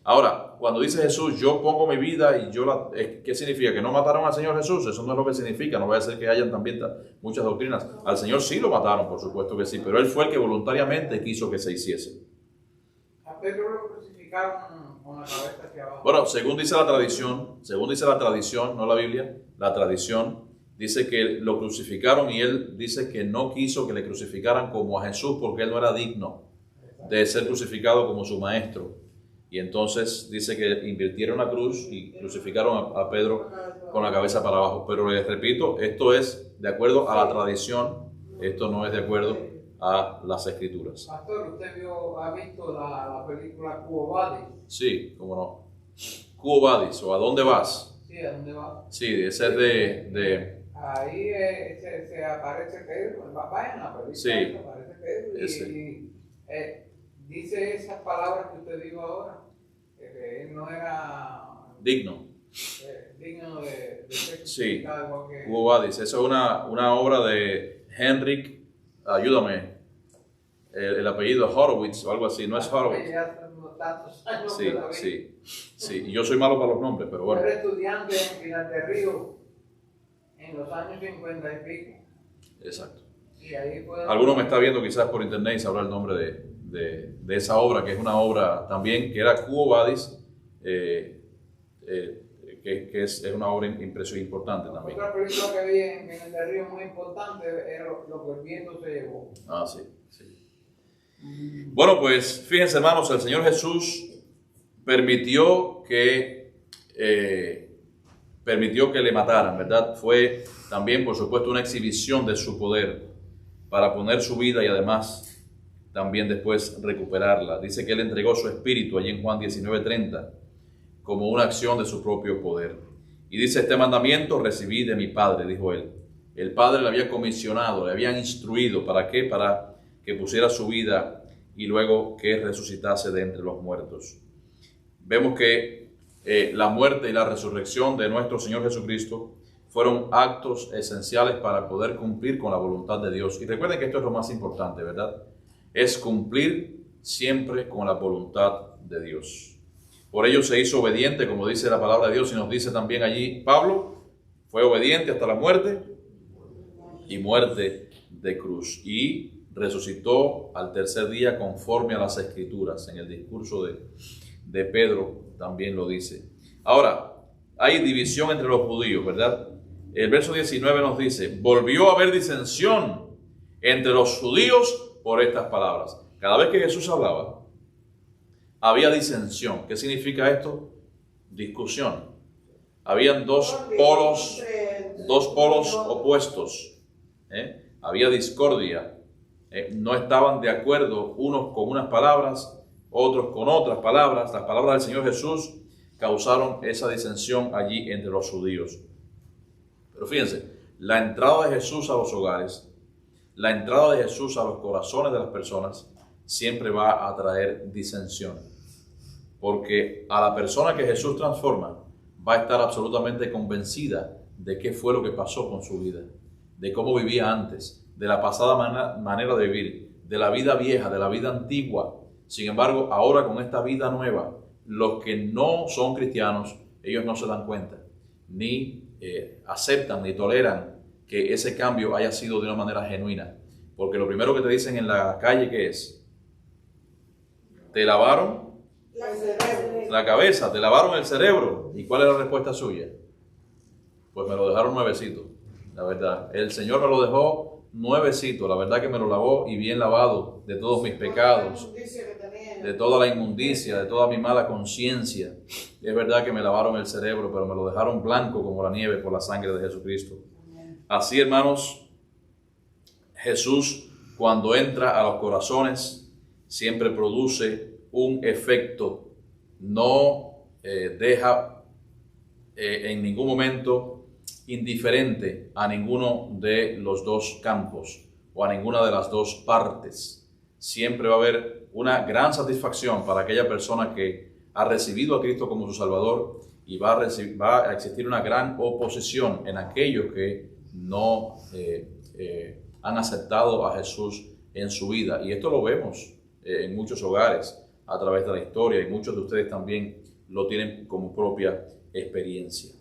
Ahora, cuando dice Jesús, yo pongo mi vida y ¿qué significa? ¿Que no mataron al Señor Jesús? Eso no es lo que significa. No voy a decir que hayan también muchas doctrinas. Al Señor sí lo mataron, por supuesto que sí, pero Él fue el que voluntariamente quiso que se hiciese. A Pedro lo crucificaron con la cabeza hacia abajo. Bueno, según dice la tradición, no la Biblia, la tradición dice que lo crucificaron y él dice que no quiso que le crucificaran como a Jesús porque él no era digno de ser crucificado como su maestro. Y entonces dice que invirtieron la cruz y crucificaron a Pedro con la cabeza para abajo. Pero les repito, esto es de acuerdo a la tradición, esto no es de acuerdo a las escrituras. Pastor, ¿usted ha visto la película Quo Vadis? Sí, cómo no. Quo Vadis, o ¿a dónde vas? Sí, ¿a dónde va? Sí, ese es de Ahí se aparece Pedro, vayan en la película, Sí. se aparece Pedro Ese. y dice esas palabras que usted dijo ahora, que él no era digno. digno de ser Sí. crucificado igual que Quo Vadis, esa es una obra de Henrik, ayúdame, el apellido Horowitz o algo así, no es Horowitz. Ya hace unos tantos años Sí, que la vi. sí, y yo soy malo para los nombres, pero Yo bueno, era estudiante en Pinar del Río en los años 50 y pico. exacto. Y ahí fue Alguno me está viendo quizás por internet y sabrá el nombre de esa obra, que es una obra también que era Quo Vadis, que es una obra importante también. Otra película que vi en Pinar del Río muy importante era Lo que el viento se llevó. Ah, sí. Bueno, pues fíjense, hermanos, el Señor Jesús permitió que le mataran, ¿verdad? Fue también, por supuesto, una exhibición de su poder para poner su vida y además también después recuperarla. Dice que Él entregó su espíritu allí en Juan 19:30 como una acción de su propio poder. Y dice, este mandamiento recibí de mi Padre, dijo Él. El Padre le había comisionado, le habían instruido. ¿Para qué? Para que pusiera su vida y luego que resucitase de entre los muertos. Vemos que la muerte y la resurrección de nuestro Señor Jesucristo fueron actos esenciales para poder cumplir con la voluntad de Dios. Y recuerden que esto es lo más importante, ¿verdad? Es cumplir siempre con la voluntad de Dios. Por ello se hizo obediente, como dice la palabra de Dios, y nos dice también allí Pablo, fue obediente hasta la muerte y muerte de cruz. Y resucitó al tercer día conforme a las Escrituras. En el discurso de Pedro también lo dice. Ahora, hay división entre los judíos, ¿verdad? El verso 19 nos dice, volvió a haber disensión entre los judíos por estas palabras. Cada vez que Jesús hablaba, había disensión. ¿Qué significa esto? Discusión. Habían dos polos opuestos. Había discordia. No estaban de acuerdo unos con unas palabras, otros con otras palabras. Las palabras del Señor Jesús causaron esa disensión allí entre los judíos. Pero fíjense, la entrada de Jesús a los hogares, la entrada de Jesús a los corazones de las personas, siempre va a traer disensión. Porque a la persona que Jesús transforma, va a estar absolutamente convencida de qué fue lo que pasó con su vida, de cómo vivía antes, de la pasada manera de vivir, de la vida vieja, de la vida antigua. Sin embargo, ahora con esta vida nueva, los que no son cristianos, ellos no se dan cuenta, ni aceptan, ni toleran que ese cambio haya sido de una manera genuina. Porque lo primero que te dicen en la calle, ¿qué es? Te lavaron la cabeza, te lavaron el cerebro. ¿Y cuál es la respuesta suya? Pues me lo dejaron nuevecito, la verdad. El Señor me lo dejó nuevecito, la verdad que me lo lavó y bien lavado de todos mis pecados, de toda la inmundicia, de toda mi mala conciencia. Es verdad que me lavaron el cerebro, pero me lo dejaron blanco como la nieve por la sangre de Jesucristo. Así, hermanos, Jesús, cuando entra a los corazones, siempre produce un efecto. No deja en ningún momento indiferente a ninguno de los dos campos o a ninguna de las dos partes. Siempre va a haber una gran satisfacción para aquella persona que ha recibido a Cristo como su Salvador, y va a existir una gran oposición en aquellos que no han aceptado a Jesús en su vida. Y esto lo vemos en muchos hogares a través de la historia, y muchos de ustedes también lo tienen como propia experiencia.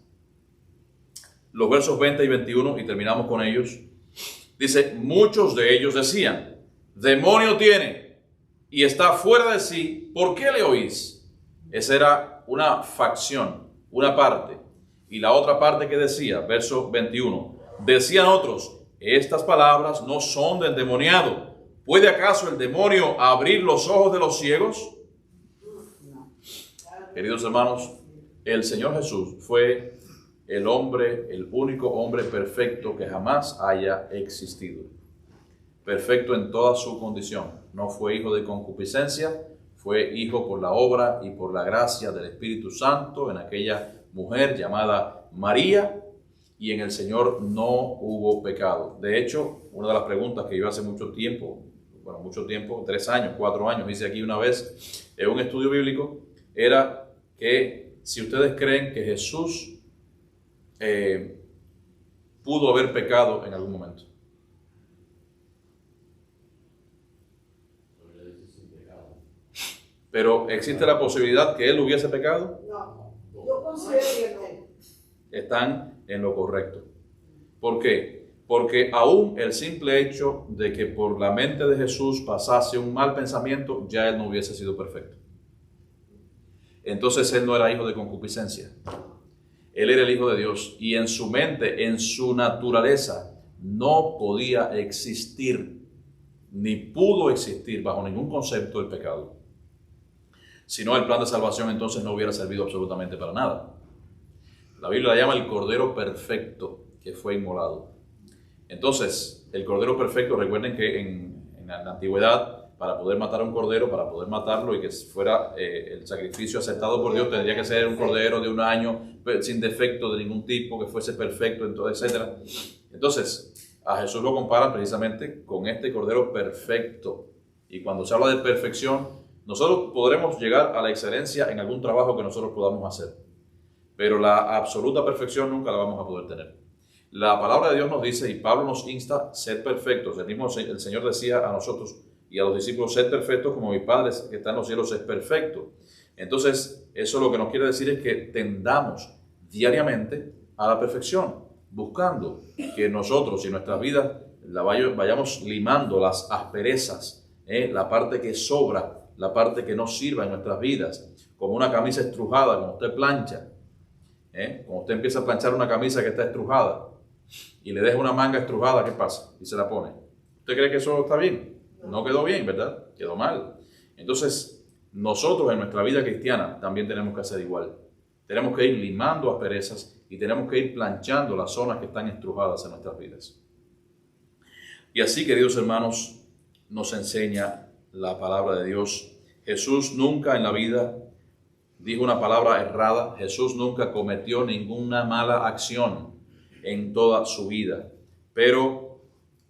Los versos 20 y 21, y terminamos con ellos, dice, muchos de ellos decían, demonio tiene y está fuera de sí, ¿por qué le oís? Esa era una facción, una parte. Y la otra parte que decía, verso 21, decían otros, estas palabras no son del endemoniado. ¿Puede acaso el demonio abrir los ojos de los ciegos? Queridos hermanos, el Señor Jesús fue el hombre, el único hombre perfecto que jamás haya existido. Perfecto en toda su condición. No fue hijo de concupiscencia, fue hijo por la obra y por la gracia del Espíritu Santo en aquella mujer llamada María, y en el Señor no hubo pecado. De hecho, una de las preguntas que yo hace mucho tiempo, 3 años, 4 años, hice aquí una vez en un estudio bíblico, era que si ustedes creen que Jesús pudo haber pecado en algún momento. Pero ¿existe la posibilidad que él hubiese pecado? No, yo considero que no. Están en lo correcto. ¿Por qué? Porque aún el simple hecho de que por la mente de Jesús pasase un mal pensamiento, ya él no hubiese sido perfecto. Entonces él no era hijo de concupiscencia. Él era el Hijo de Dios y en su mente, en su naturaleza, no podía existir, ni pudo existir bajo ningún concepto el pecado. Si no, el plan de salvación entonces no hubiera servido absolutamente para nada. La Biblia la llama el Cordero Perfecto que fue inmolado. Entonces, el Cordero Perfecto, recuerden que en la antigüedad, para poder matar a un cordero, para poder matarlo y que fuera el sacrificio aceptado por Dios, tendría que ser un cordero de 1 año, sin defecto de ningún tipo, que fuese perfecto, etc. Entonces, a Jesús lo comparan precisamente con este Cordero Perfecto. Y cuando se habla de perfección, nosotros podremos llegar a la excelencia en algún trabajo que nosotros podamos hacer, pero la absoluta perfección nunca la vamos a poder tener. La palabra de Dios nos dice, y Pablo nos insta, ser perfectos. El Señor decía a nosotros y a los discípulos, ser perfectos como mi Padre que está en los cielos es perfecto. Entonces, eso lo que nos quiere decir es que tendamos diariamente a la perfección, buscando que nosotros y nuestras vidas vayamos limando las asperezas, la parte que sobra, la parte que no sirva en nuestras vidas, como una camisa estrujada, como usted plancha. Cuando usted empieza a planchar una camisa que está estrujada y le deja una manga estrujada, ¿qué pasa? Y se la pone. ¿Usted cree que eso está bien? No quedó bien, ¿verdad? Quedó mal. Entonces, nosotros en nuestra vida cristiana también tenemos que hacer igual. Tenemos que ir limando asperezas y tenemos que ir planchando las zonas que están estrujadas en nuestras vidas. Y así, queridos hermanos, nos enseña la palabra de Dios. Jesús nunca en la vida dijo una palabra errada. Jesús nunca cometió ninguna mala acción en toda su vida. Pero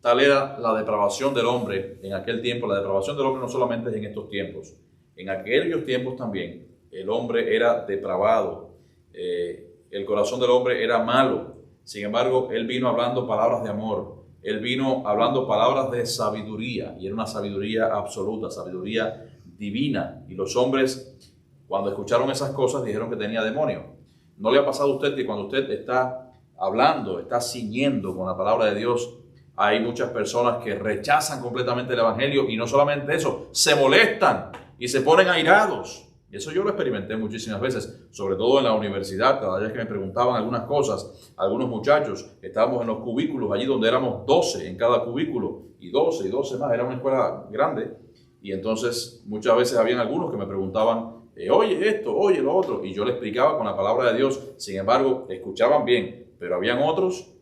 tal era la depravación del hombre en aquel tiempo. La depravación del hombre no solamente es en estos tiempos. En aquellos tiempos también el hombre era depravado. El corazón del hombre era malo. Sin embargo, él vino hablando palabras de amor. Él vino hablando palabras de sabiduría. Y era una sabiduría absoluta, sabiduría divina. Y los hombres, cuando escucharon esas cosas, dijeron que tenía demonio. ¿No le ha pasado a usted que cuando usted está hablando, está ciñendo con la palabra de Dios, hay muchas personas que rechazan completamente el evangelio y no solamente eso, se molestan y se ponen airados? Eso yo lo experimenté muchísimas veces, sobre todo en la universidad. Cada vez que me preguntaban algunas cosas, algunos muchachos, estábamos en los cubículos, allí donde éramos 12 en cada cubículo, y 12 más, era una escuela grande, y entonces muchas veces habían algunos que me preguntaban, oye esto, oye lo otro, y yo les explicaba con la palabra de Dios. Sin embargo, escuchaban bien, pero habían otros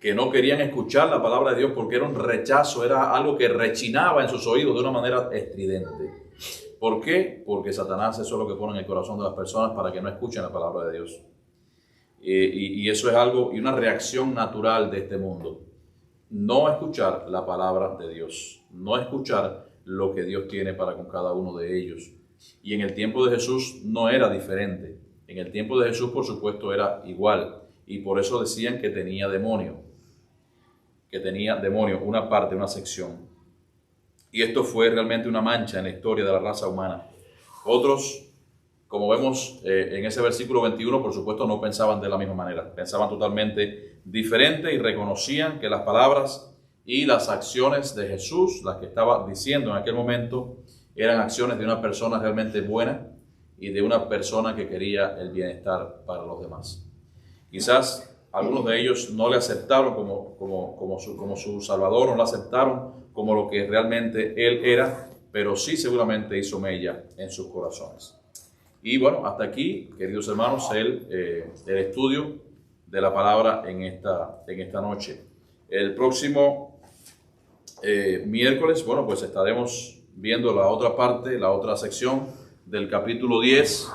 que no querían escuchar la palabra de Dios porque era un rechazo, era algo que rechinaba en sus oídos de una manera estridente. ¿Por qué? Porque Satanás eso es lo que pone en el corazón de las personas para que no escuchen la palabra de Dios. Y eso es algo y una reacción natural de este mundo. No escuchar la palabra de Dios, no escuchar lo que Dios tiene para con cada uno de ellos. Y en el tiempo de Jesús no era diferente. En el tiempo de Jesús, por supuesto, era igual. Y por eso decían que tenía demonio. Que tenía demonio, una parte, una sección. Y esto fue realmente una mancha en la historia de la raza humana. Otros, como vemos en ese versículo 21, por supuesto no pensaban de la misma manera. Pensaban totalmente diferente y reconocían que las palabras y las acciones de Jesús, las que estaba diciendo en aquel momento, eran acciones de una persona realmente buena, y de una persona que quería el bienestar para los demás. Quizás algunos de ellos no le aceptaron como su Salvador, no le aceptaron como lo que realmente Él era, pero sí seguramente hizo mella en sus corazones. Y bueno, hasta aquí, queridos hermanos, el estudio de la palabra en esta noche. El próximo miércoles, bueno, pues estaremos viendo la otra parte, la otra sección del capítulo 10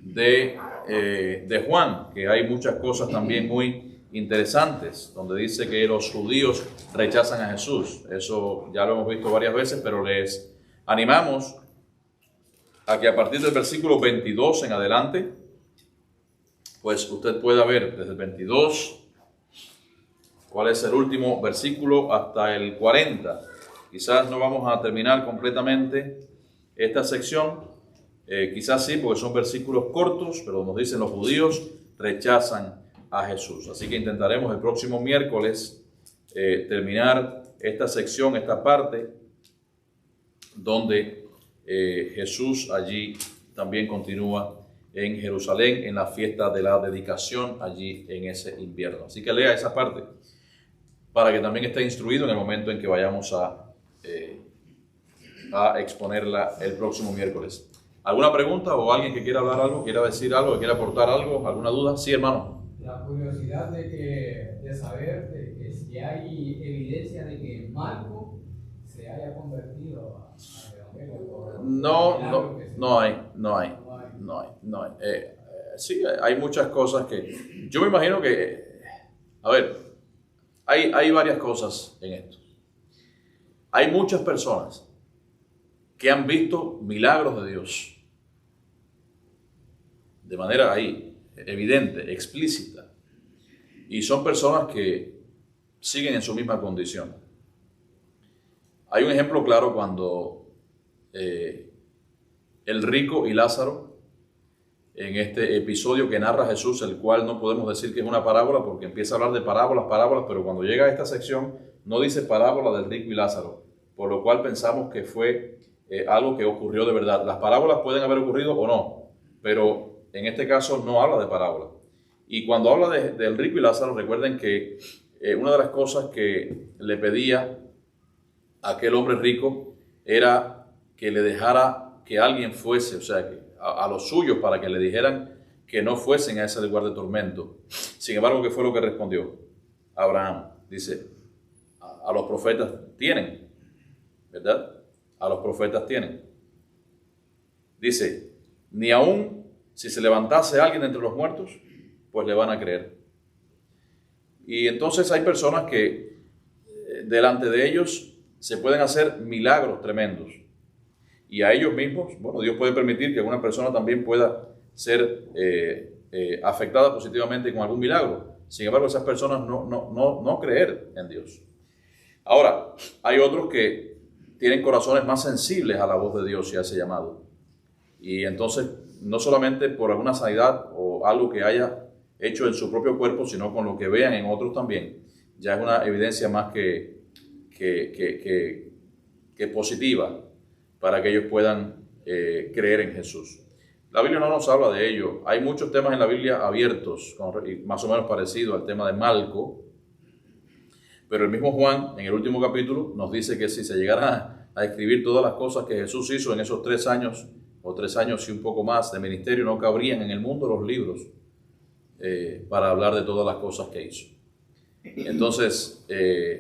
de Juan, que hay muchas cosas también muy interesantes, donde dice que los judíos rechazan a Jesús. Eso ya lo hemos visto varias veces, pero les animamos a que a partir del versículo 22 en adelante, pues usted pueda ver desde el 22 cuál es el último versículo hasta el 40. Quizás no vamos a terminar completamente esta sección, quizás sí, porque son versículos cortos, pero nos dicen los judíos rechazan a Jesús. Así que intentaremos el próximo miércoles terminar esta sección, esta parte, donde Jesús allí también continúa en Jerusalén en la fiesta de la dedicación allí en ese invierno. Así que lea esa parte para que también esté instruido en el momento en que vayamos a exponerla el próximo miércoles. ¿Alguna pregunta o alguien que quiera hablar algo, quiera decir algo, que quiera aportar algo, alguna duda? Sí, hermano. La curiosidad de saber de que si hay evidencia de que Marco se haya convertido a evangelio. No hay. Sí, hay muchas cosas que... Yo me imagino que... A ver, hay varias cosas en esto. Hay muchas personas que han visto milagros de Dios de manera ahí evidente, explícita, y son personas que siguen en su misma condición. Hay un ejemplo claro cuando el rico y Lázaro, en este episodio que narra Jesús, el cual no podemos decir que es una parábola porque empieza a hablar de parábolas, pero cuando llega a esta sección no dice parábola del rico y Lázaro, por lo cual pensamos que fue algo que ocurrió de verdad. Las parábolas pueden haber ocurrido o no, pero en este caso no habla de parábola. Y cuando habla del rico y Lázaro, recuerden que una de las cosas que le pedía a aquel hombre rico era que le dejara que alguien fuese, o sea, a los suyos, para que le dijeran que no fuesen a ese lugar de tormento. Sin embargo, ¿qué fue lo que respondió Abraham? Dice, a los profetas tienen, ¿verdad? A los profetas tienen. Dice, ni aún si se levantase alguien entre los muertos, pues le van a creer. Y entonces hay personas que delante de ellos se pueden hacer milagros tremendos. Y a ellos mismos, bueno, Dios puede permitir que alguna persona también pueda ser afectada positivamente con algún milagro. Sin embargo, esas personas no creer en Dios. Ahora, hay otros que tienen corazones más sensibles a la voz de Dios y a ese llamado. Y entonces, no solamente por alguna sanidad o algo que haya hecho en su propio cuerpo, sino con lo que vean en otros también, ya es una evidencia más que positiva para que ellos puedan creer en Jesús. La Biblia no nos habla de ello. Hay muchos temas en la Biblia abiertos, más o menos parecido al tema de Malco, pero el mismo Juan, en el último capítulo, nos dice que si se llegaran a escribir todas las cosas que Jesús hizo en esos 3 años, o 3 años y un poco más de ministerio, no cabrían en el mundo los libros para hablar de todas las cosas que hizo. Entonces,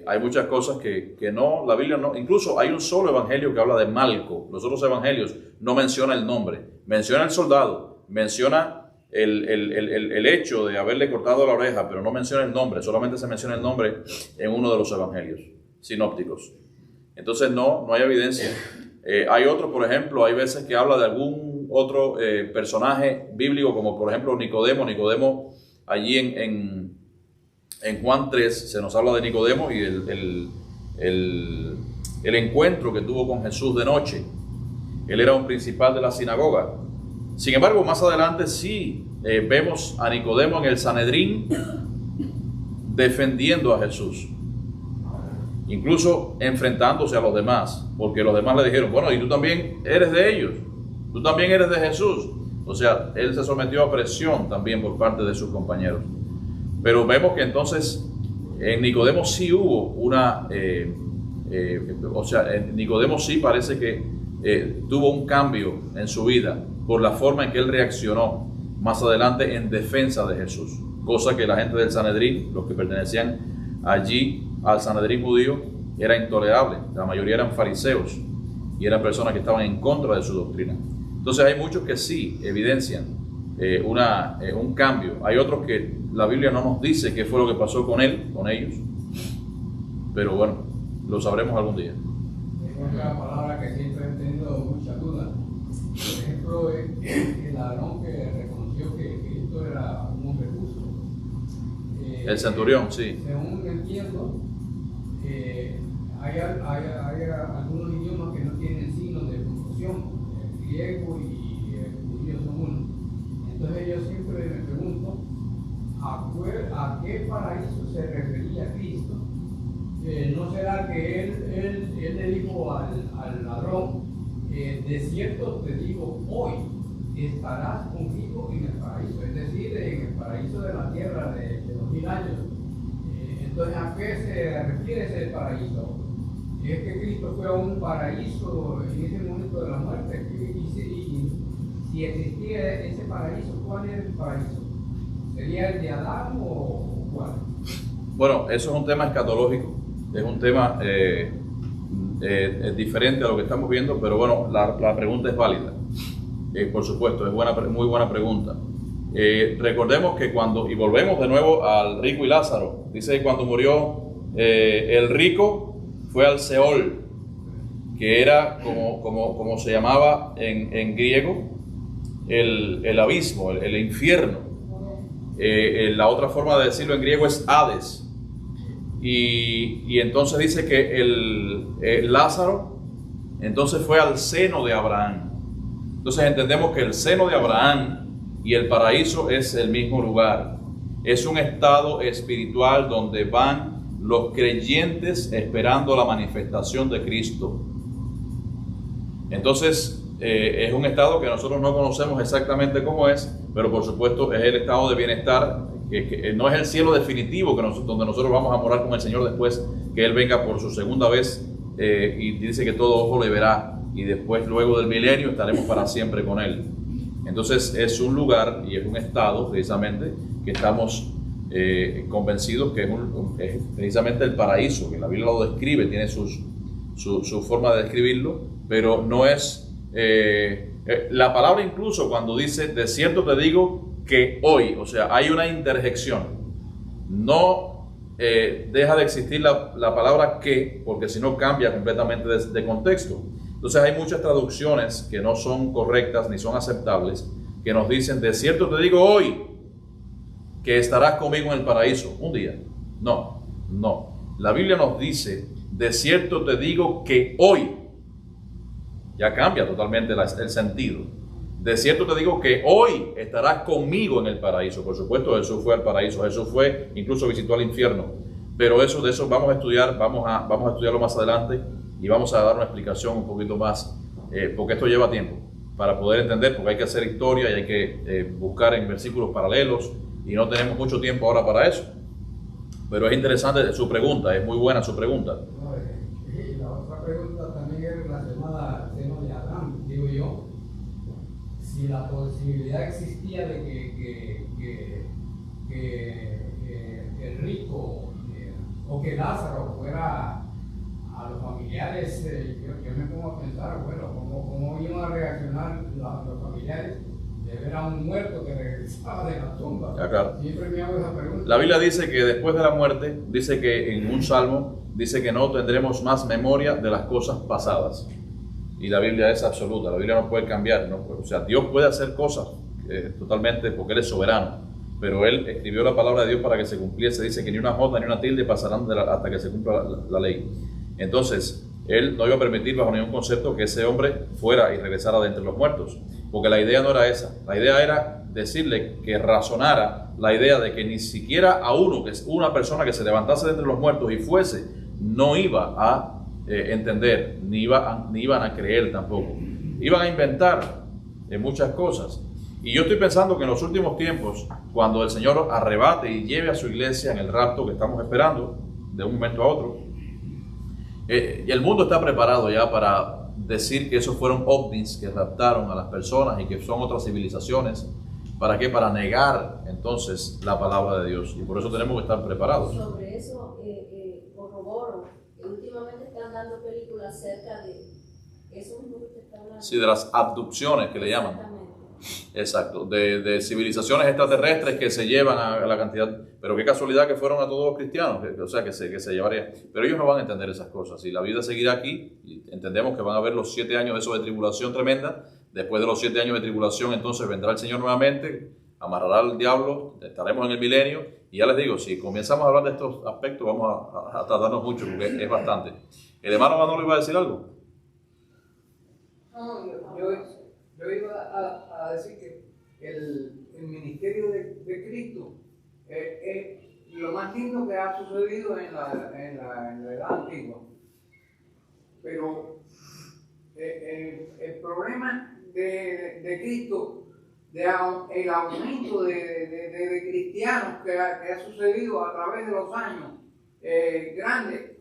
hay muchas cosas que no, la Biblia no, incluso hay un solo evangelio que habla de Malco. Los otros evangelios no menciona el nombre, menciona el soldado, menciona el hecho de haberle cortado la oreja, pero no menciona el nombre, solamente se menciona el nombre en uno de los evangelios sinópticos. Entonces no hay evidencia. Hay otros, por ejemplo, hay veces que habla de algún otro personaje bíblico, como por ejemplo Nicodemo, allí en Juan 3 se nos habla de Nicodemo y el encuentro que tuvo con Jesús de noche. Él era un principal de la sinagoga. Sin embargo, más adelante sí vemos a Nicodemo en el Sanedrín defendiendo a Jesús, incluso enfrentándose a los demás, porque los demás le dijeron, bueno, y tú también eres de ellos. Tú también eres de Jesús. O sea, él se sometió a presión también por parte de sus compañeros. Pero vemos que entonces en Nicodemo sí hubo una... en Nicodemo sí parece que tuvo un cambio en su vida por la forma en que él reaccionó más adelante en defensa de Jesús. Cosa que la gente del Sanedrín, los que pertenecían allí al Sanedrín judío, era intolerable. La mayoría eran fariseos y eran personas que estaban en contra de su doctrina. Entonces hay muchos que sí evidencian un cambio. Hay otros que la Biblia no nos dice qué fue lo que pasó con él, con ellos. Pero bueno, lo sabremos algún día. Es otra palabra que siempre he tenido muchas dudas. Por ejemplo, el ladrón que reconoció que Cristo era un hombre justo. El centurión, sí. Según entiendo, hay algunos idiomas que no tienen signos de puntuación. El griego y el judío son uno. Entonces yo siempre me pregunto, ¿a qué paraíso se refería Cristo? ¿No será que él le dijo al ladrón, de cierto te digo, hoy estarás conmigo en el paraíso? Es decir, en el paraíso de la tierra de 2000 años. Entonces, ¿a qué se refiere ese paraíso? ¿Es que Cristo fue a un paraíso en ese momento de la muerte? Y si existía ese paraíso, ¿cuál es el paraíso? ¿Sería el de Adán o cuál? Bueno, eso es un tema escatológico. Es un tema diferente a lo que estamos viendo, pero bueno, la pregunta es válida. Por supuesto, es muy buena pregunta. Recordemos que y volvemos de nuevo al rico y Lázaro, dice que cuando murió el rico fue al Seol, que era como se llamaba en griego el abismo, el infierno. La otra forma de decirlo en griego es Hades. Y entonces dice que el Lázaro entonces fue al seno de Abraham. Entonces entendemos que el seno de Abraham y el paraíso es el mismo lugar. Es un estado espiritual donde van los creyentes esperando la manifestación de Cristo. Entonces es un estado que nosotros no conocemos exactamente cómo es, pero por supuesto es el estado de bienestar, que no es el cielo definitivo donde nosotros vamos a morar con el Señor después que Él venga por su segunda vez, y dice que todo ojo le verá, y después luego del milenio estaremos para siempre con Él. Entonces es un lugar y es un estado precisamente que estamos convencidos que es precisamente el paraíso, que la Biblia lo describe, tiene su forma de describirlo, pero no es la palabra. Incluso cuando dice de cierto te digo que hoy, o sea, hay una interjección, no deja de existir la palabra que, porque si no cambia completamente de contexto. Entonces hay muchas traducciones que no son correctas ni son aceptables, que nos dicen de cierto te digo hoy que estarás conmigo en el paraíso un día. No. La Biblia nos dice de cierto te digo que hoy. Ya cambia totalmente el sentido. De cierto te digo que hoy estarás conmigo en el paraíso. Por supuesto, Jesús fue al paraíso, Jesús fue, incluso visitó al infierno. Pero de eso vamos a estudiar, vamos a estudiarlo más adelante y vamos a dar una explicación un poquito más, porque esto lleva tiempo para poder entender, porque hay que hacer historia y hay que buscar en versículos paralelos y no tenemos mucho tiempo ahora para eso. Pero es interesante su pregunta, es muy buena su pregunta. Y la otra pregunta también es relacionada al seno de Adán, digo yo. Si la posibilidad existía de que el rico o que Lázaro fuera a los familiares, yo me pongo a pensar, bueno, ¿cómo iban a reaccionar los familiares de ver a un muerto que regresaba de la tumba? Claro. Siempre me hago esa pregunta. La Biblia dice que después de la muerte, dice que en un salmo, dice que no tendremos más memoria de las cosas pasadas. Y la Biblia es absoluta, la Biblia no puede cambiar, ¿no? O sea, Dios puede hacer cosas totalmente porque Él es soberano, pero Él escribió la palabra de Dios para que se cumpliese. Dice que ni una jota ni una tilde pasarán hasta que se cumpla la ley. Entonces, Él no iba a permitir bajo ningún concepto que ese hombre fuera y regresara de entre los muertos, porque la idea no era esa. La idea era decirle que razonara la idea de que ni siquiera a una persona que se levantase de entre los muertos y fuese, no iba a entender, ni iban a creer tampoco. Iban a inventar en muchas cosas. Y yo estoy pensando que en los últimos tiempos, cuando el Señor arrebate y lleve a su iglesia en el rapto que estamos esperando de un momento a otro, el mundo está preparado ya para decir que esos fueron ovnis que raptaron a las personas y que son otras civilizaciones. ¿Para qué? Para negar entonces la palabra de Dios. Y por eso tenemos que estar preparados. Sobre eso corroboro que últimamente están dando películas acerca de eso mismo que usted está hablando. Sí, de las abducciones que le llaman. Exactamente. Exacto, de civilizaciones extraterrestres que se llevan a la cantidad, pero qué casualidad que fueron a todos los cristianos, o sea, que se llevaría, pero ellos no van a entender esas cosas, y la vida seguirá aquí, y entendemos que van a haber los 7 años de eso de tribulación tremenda. Después de los 7 años de tribulación, entonces vendrá el Señor nuevamente, amarrará al diablo, estaremos en el milenio, y ya les digo, si comenzamos a hablar de estos aspectos, vamos a tratarnos mucho, porque es bastante. ¿El hermano Manolo iba a decir algo? No, yo iba a decir que el ministerio de Cristo es lo más lindo que ha sucedido en la edad antigua. Pero el problema de Cristo, el aumento de cristianos que ha sucedido a través de los años grandes,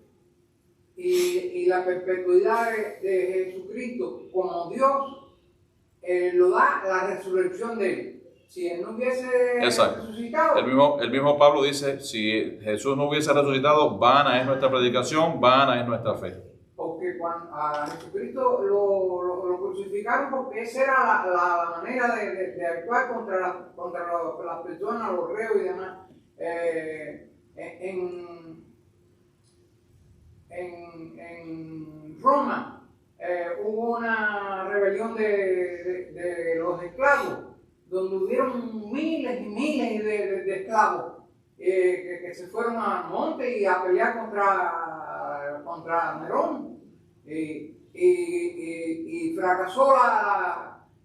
y la perpetuidad de Jesucristo como Dios, lo da la resurrección de él. Si él no hubiese resucitado, El mismo Pablo dice, si Jesús no hubiese resucitado, vana es nuestra predicación, vana es nuestra fe. porque cuando a Jesucristo lo crucificaron, porque esa era la manera de actuar contra las personas, los reos y demás. En Roma hubo una rebelión de los esclavos, donde hubieron miles y miles de esclavos que se fueron al monte y a pelear contra Nerón, y fracasó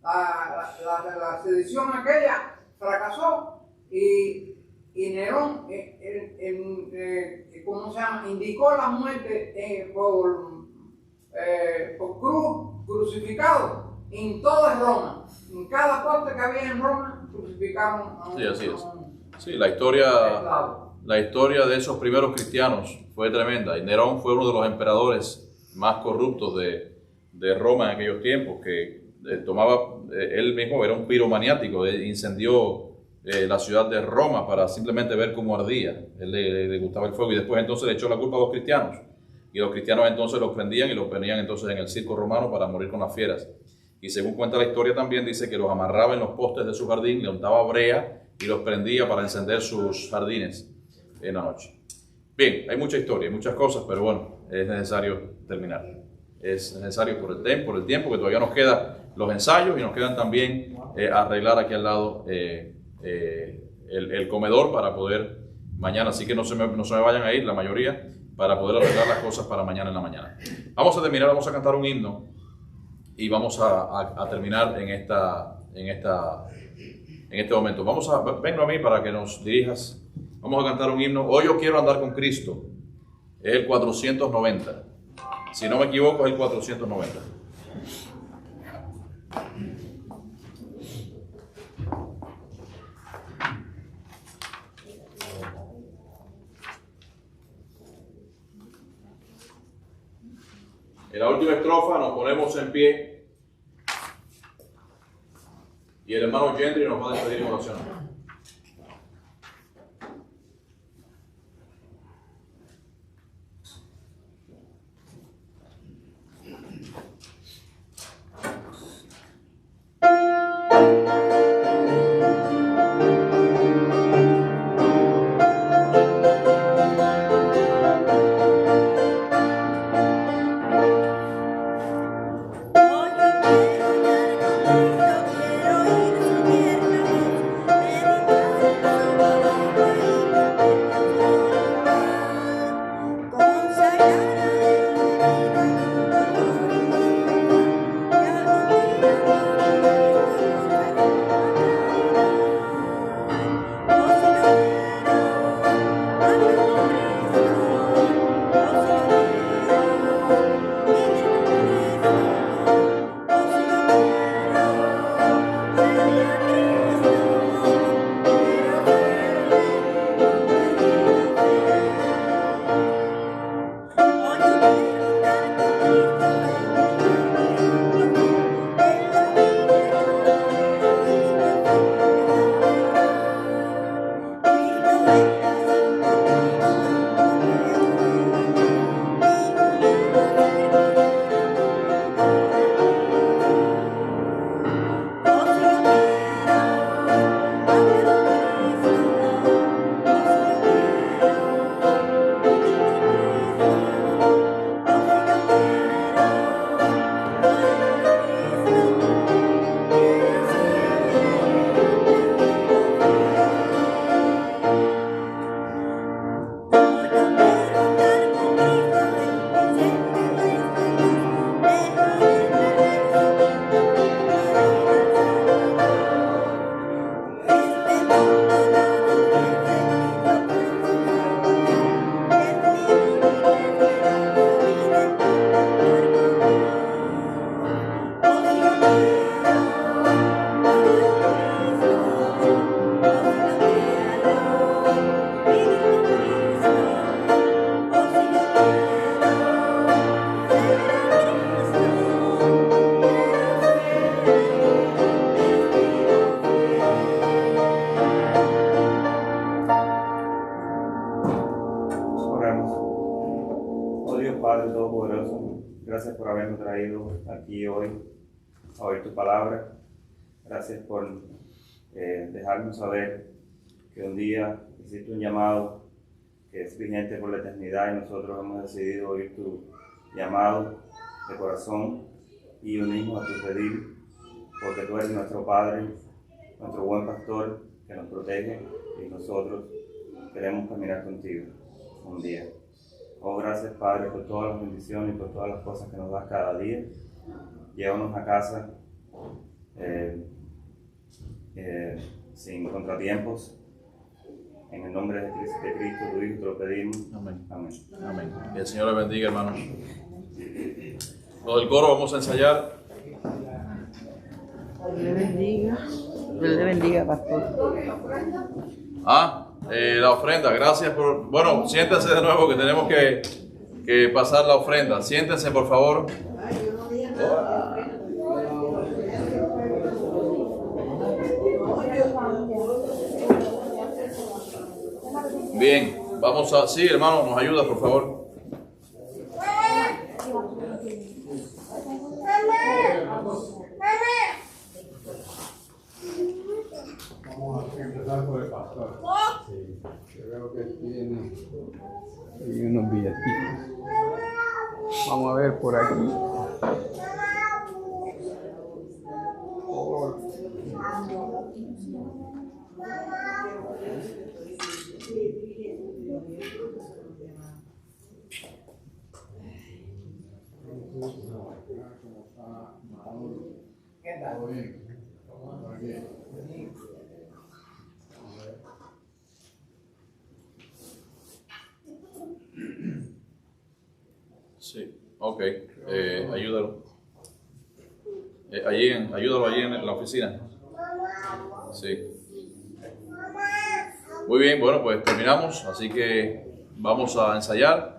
la sedición aquella, fracasó, y Nerón ¿cómo se llama? Indicó la muerte por crucificado en toda Roma. En cada poste que había en Roma crucificaron a un, Sí, así es. a un Sí, la historia esclavo. de esos primeros cristianos fue tremenda. Y Nerón fue uno de los emperadores más corruptos de Roma en aquellos tiempos, que él mismo era un piromaniático, incendió la ciudad de Roma para simplemente ver cómo ardía. Él le gustaba el fuego, y después entonces le echó la culpa a los cristianos. Y los cristianos entonces los prendían y los ponían entonces en el circo romano para morir con las fieras. Y según cuenta la historia también, dice que los amarraba en los postes de su jardín, le untaba brea y los prendía para encender sus jardines en la noche. Bien, hay mucha historia, hay muchas cosas, pero bueno, es necesario terminar. Es necesario por el tiempo que todavía nos quedan los ensayos, y nos quedan también arreglar aquí al lado el comedor para poder mañana, así que no se me vayan a ir la mayoría, para poder arreglar las cosas para mañana en la mañana. Vamos a terminar, vamos a cantar un himno y vamos a terminar en este momento. Vengo a mí para que nos dirijas. Vamos a cantar un himno. Hoy yo quiero andar con Cristo. Es el 490. Si no me equivoco, es el 490. En la última estrofa nos ponemos en pie y el hermano Gentry nos va a despedir en oración. Quiero ir a su tierra voz, hoy a oír tu palabra. Gracias por dejarnos saber que un día hiciste un llamado que es vigente por la eternidad y nosotros hemos decidido oír tu llamado de corazón y unirnos a tu redil, porque tú eres nuestro Padre, nuestro buen pastor que nos protege y nosotros queremos caminar contigo un día. Oh, gracias Padre por todas las bendiciones y por todas las cosas que nos das cada día. Llévanos a casa sin contratiempos. En el nombre de Cristo, tu Hijo, te lo pedimos. Amén. Amén. Amén. Que el Señor le bendiga, hermanos. Lo del coro vamos a ensayar. Dios le bendiga. Dios le bendiga, pastor. La ofrenda, gracias por... Bueno, siéntense de nuevo que tenemos que pasar la ofrenda. Siéntense, por favor. Bien, vamos a... Sí, hermano, nos ayuda, por favor. Vamos a empezar por el pastor. Sí, yo veo que tiene unos billetitos. Vamos a ver por aquí. Sí, ok, ayúdalo. Ayúdalo allí en la oficina. Sí. Muy bien, bueno, pues terminamos, así que vamos a ensayar.